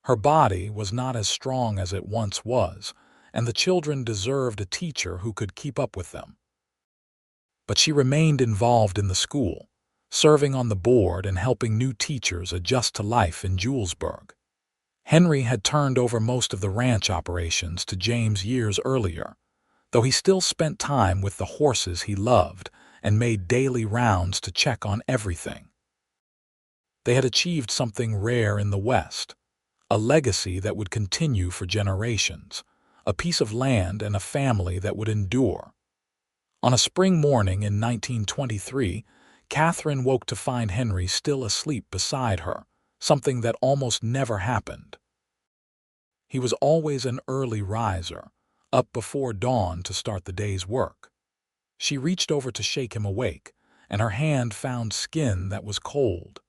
Her body was not as strong as it once was, and the children deserved a teacher who could keep up with them. But she remained involved in the school, serving on the board and helping new teachers adjust to life in Julesburg. Henry had turned over most of the ranch operations to James years earlier, though he still spent time with the horses he loved and made daily rounds to check on everything. They had achieved something rare in the West, a legacy that would continue for generations, a piece of land and a family that would endure. On a spring morning in 1923, Catherine woke to find Henry still asleep beside her, something that almost never happened. He was always an early riser, up before dawn to start the day's work. She reached over to shake him awake, and her hand found skin that was cold.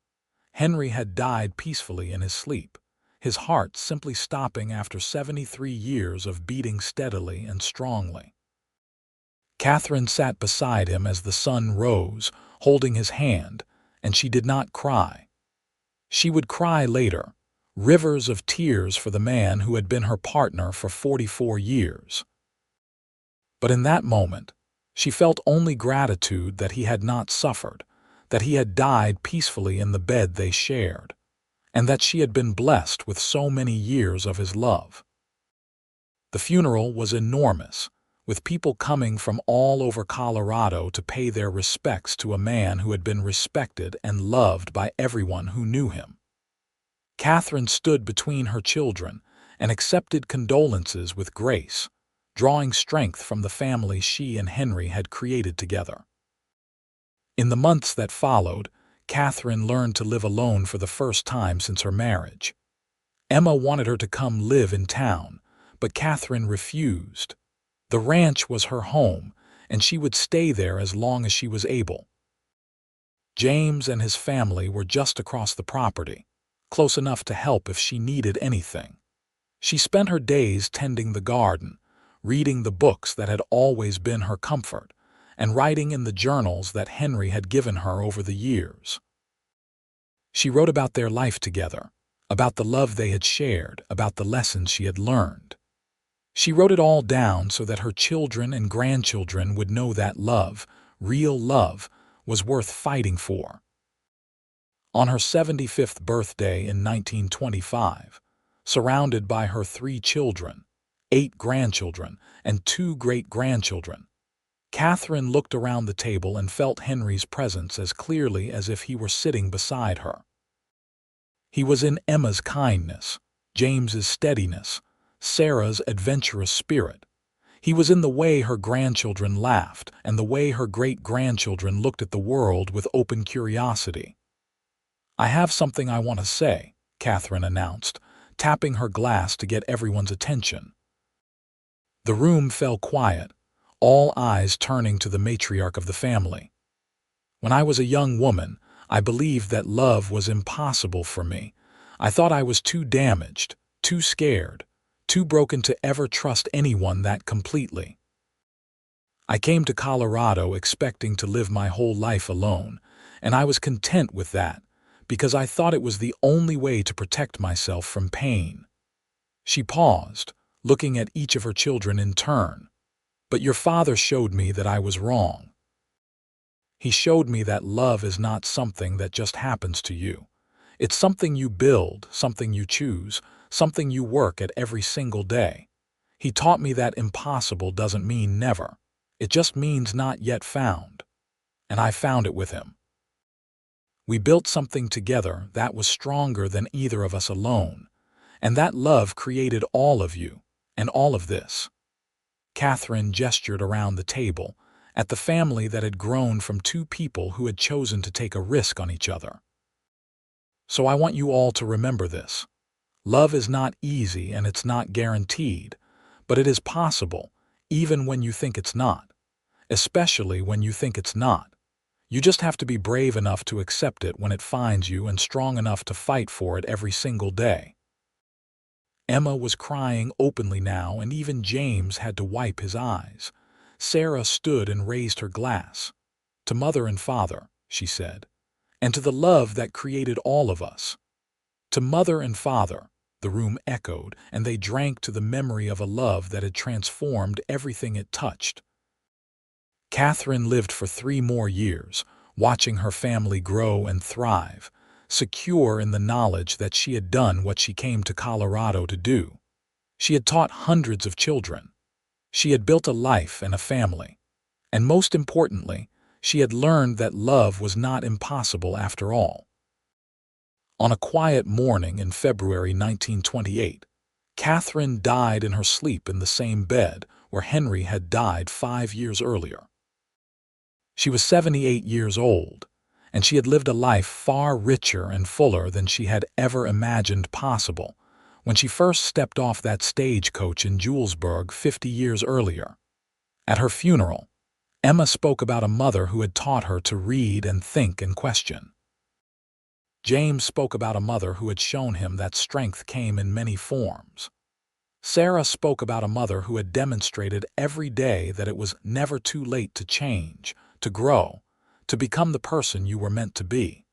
Henry had died peacefully in his sleep, his heart simply stopping after 73 years of beating steadily and strongly. Catherine sat beside him as the sun rose, holding his hand, and she did not cry. She would cry later, rivers of tears for the man who had been her partner for 44 years. But in that moment, she felt only gratitude that he had not suffered, that he had died peacefully in the bed they shared, and that she had been blessed with so many years of his love. The funeral was enormous, with people coming from all over Colorado to pay their respects to a man who had been respected and loved by everyone who knew him. Catherine stood between her children and accepted condolences with grace, drawing strength from the family she and Henry had created together. In the months that followed, Catherine learned to live alone for the first time since her marriage. Emma wanted her to come live in town, but Catherine refused. The ranch was her home, and she would stay there as long as she was able. James and his family were just across the property, close enough to help if she needed anything. She spent her days tending the garden, reading the books that had always been her comfort, and writing in the journals that Henry had given her over the years. She wrote about their life together, about the love they had shared, about the lessons she had learned. She wrote it all down so that her children and grandchildren would know that love, real love, was worth fighting for. On her 75th birthday in 1925, surrounded by her 3 children, 8 grandchildren, and 2 great-grandchildren, Catherine looked around the table and felt Henry's presence as clearly as if he were sitting beside her. He was in Emma's kindness, James's steadiness, Sarah's adventurous spirit. He was in the way her grandchildren laughed and the way her great-grandchildren looked at the world with open curiosity. "I have something I want to say," Catherine announced, tapping her glass to get everyone's attention. The room fell quiet, all eyes turning to the matriarch of the family. "When I was a young woman, I believed that love was impossible for me. I thought I was too damaged, too scared, too broken to ever trust anyone that completely. I came to Colorado expecting to live my whole life alone, and I was content with that, because I thought it was the only way to protect myself from pain." She paused, looking at each of her children in turn. "But your father showed me that I was wrong. He showed me that love is not something that just happens to you. It's something you build, something you choose, something you work at every single day. He taught me that impossible doesn't mean never. It just means not yet found. And I found it with him. We built something together that was stronger than either of us alone, and that love created all of you, and all of this." Catherine gestured around the table, at the family that had grown from 2 people who had chosen to take a risk on each other. "So I want you all to remember this. Love is not easy and it's not guaranteed, but it is possible, even when you think it's not. Especially when you think it's not. You just have to be brave enough to accept it when it finds you and strong enough to fight for it every single day." Emma was crying openly now, and even James had to wipe his eyes. Sarah stood and raised her glass. "To Mother and Father," she said, "and to the love that created all of us." "To Mother and Father," the room echoed, and they drank to the memory of a love that had transformed everything it touched. Catherine lived for 3 more years, watching her family grow and thrive, secure in the knowledge that she had done what she came to Colorado to do. She had taught hundreds of children. She had built a life and a family. And most importantly, she had learned that love was not impossible after all. On a quiet morning in February 1928, Catherine died in her sleep in the same bed where Henry had died 5 years earlier. She was 78 years old, and she had lived a life far richer and fuller than she had ever imagined possible when she first stepped off that stagecoach in Julesburg 50 years earlier. At her funeral, Emma spoke about a mother who had taught her to read and think and question. James spoke about a mother who had shown him that strength came in many forms. Sarah spoke about a mother who had demonstrated every day that it was never too late to change, to grow, to become the person you were meant to be.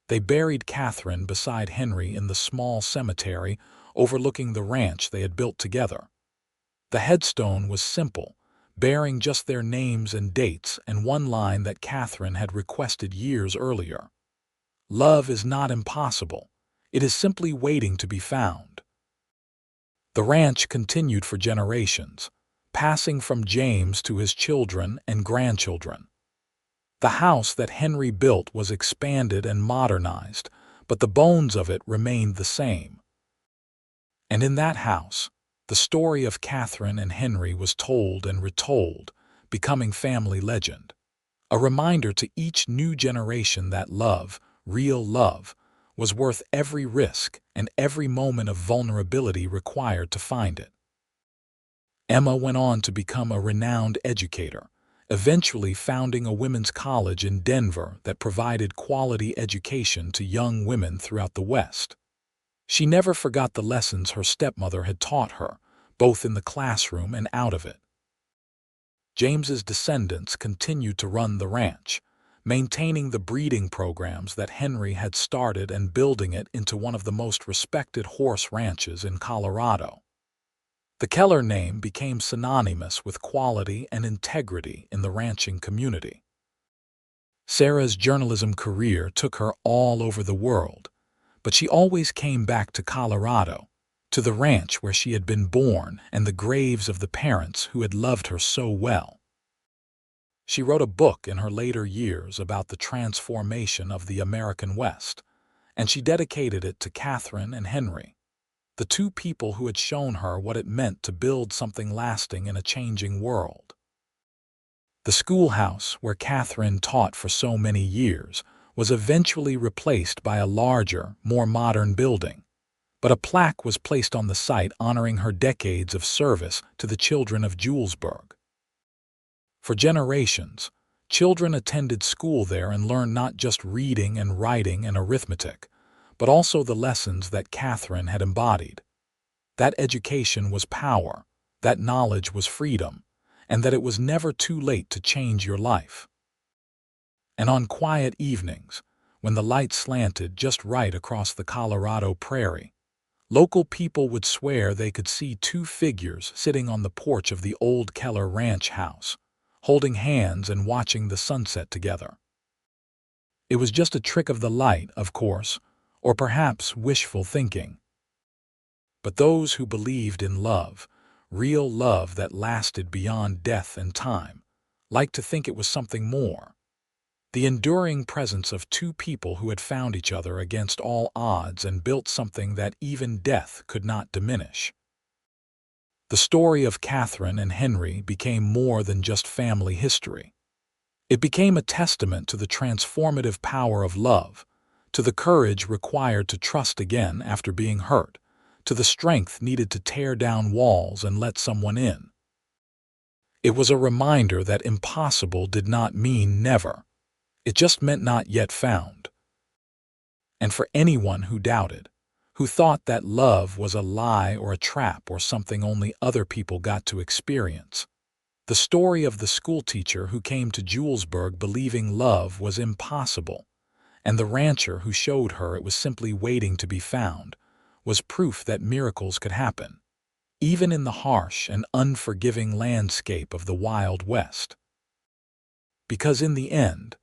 They buried Catherine beside Henry in the small cemetery overlooking the ranch they had built together. The headstone was simple, bearing just their names and dates and one line that Catherine had requested years earlier. Love is not impossible. It is simply waiting to be found. The ranch continued for generations, passing from James to his children and grandchildren. The house that Henry built was expanded and modernized, but the bones of it remained the same. And in that house, the story of Catherine and Henry was told and retold, becoming family legend. A reminder to each new generation that love, real love, was worth every risk and every moment of vulnerability required to find it. Emma went on to become a renowned educator, eventually founding a women's college in Denver that provided quality education to young women throughout the West. She never forgot the lessons her stepmother had taught her, both in the classroom and out of it. James's descendants continued to run the ranch, maintaining the breeding programs that Henry had started and building it into one of the most respected horse ranches in Colorado. The Keller name became synonymous with quality and integrity in the ranching community. Sarah's journalism career took her all over the world, but she always came back to Colorado, to the ranch where she had been born and the graves of the parents who had loved her so well. She wrote a book in her later years about the transformation of the American West, and she dedicated it to Catherine and Henry, the two people who had shown her what it meant to build something lasting in a changing world. The schoolhouse where Catherine taught for so many years was eventually replaced by a larger, more modern building, but a plaque was placed on the site honoring her decades of service to the children of Julesburg. For generations, children attended school there and learned not just reading and writing and arithmetic, but also the lessons that Catherine had embodied. That education was power, that knowledge was freedom, and that it was never too late to change your life. And on quiet evenings, when the light slanted just right across the Colorado prairie, local people would swear they could see two figures sitting on the porch of the old Keller ranch house, holding hands and watching the sunset together. It was just a trick of the light, of course, or perhaps wishful thinking. But those who believed in love, real love that lasted beyond death and time, liked to think it was something more. The enduring presence of two people who had found each other against all odds and built something that even death could not diminish. The story of Catherine and Henry became more than just family history. It became a testament to the transformative power of love, to the courage required to trust again after being hurt, to the strength needed to tear down walls and let someone in. It was a reminder that impossible did not mean never. It just meant not yet found. And for anyone who doubted, who thought that love was a lie or a trap or something only other people got to experience, the story of the schoolteacher who came to Julesburg believing love was impossible, and the rancher who showed her it was simply waiting to be found, was proof that miracles could happen, even in the harsh and unforgiving landscape of the Wild West. Because in the end,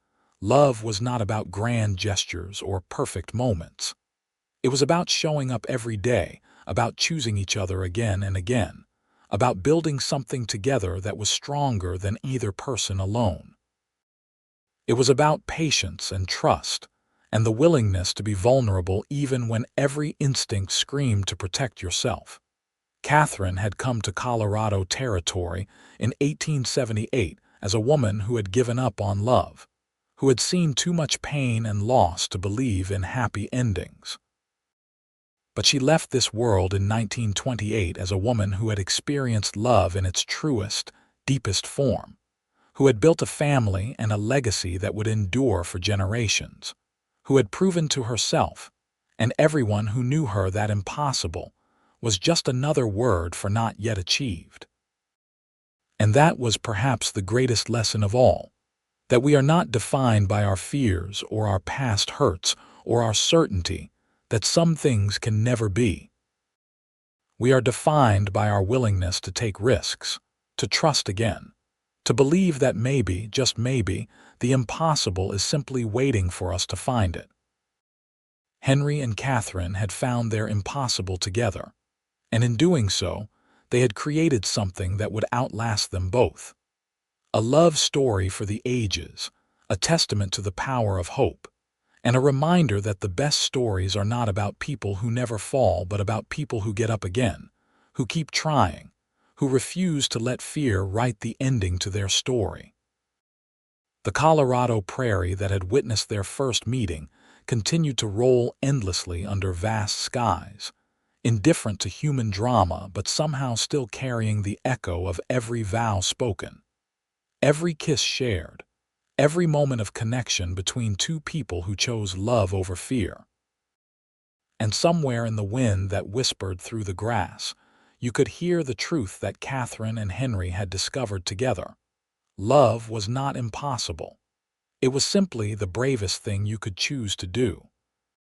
Love was not about grand gestures or perfect moments. It was about showing up every day, about choosing each other again and again, about building something together that was stronger than either person alone. It was about patience and trust, and the willingness to be vulnerable even when every instinct screamed to protect yourself. Catherine had come to Colorado Territory in 1878 as a woman who had given up on love, who had seen too much pain and loss to believe in happy endings. But she left this world in 1928 as a woman who had experienced love in its truest, deepest form, who had built a family and a legacy that would endure for generations, who had proven to herself and everyone who knew her that impossible was just another word for not yet achieved. And that was perhaps the greatest lesson of all, that we are not defined by our fears or our past hurts or our certainty that some things can never be. We are defined by our willingness to take risks, to trust again, to believe that maybe, just maybe, the impossible is simply waiting for us to find it. Henry and Catherine had found their impossible together, and in doing so, they had created something that would outlast them both. A love story for the ages, a testament to the power of hope, and a reminder that the best stories are not about people who never fall but about people who get up again, who keep trying, who refuse to let fear write the ending to their story. The Colorado prairie that had witnessed their first meeting continued to roll endlessly under vast skies, indifferent to human drama but somehow still carrying the echo of every vow spoken, every kiss shared, every moment of connection between two people who chose love over fear. And somewhere in the wind that whispered through the grass, you could hear the truth that Catherine and Henry had discovered together. Love was not impossible. It was simply the bravest thing you could choose to do.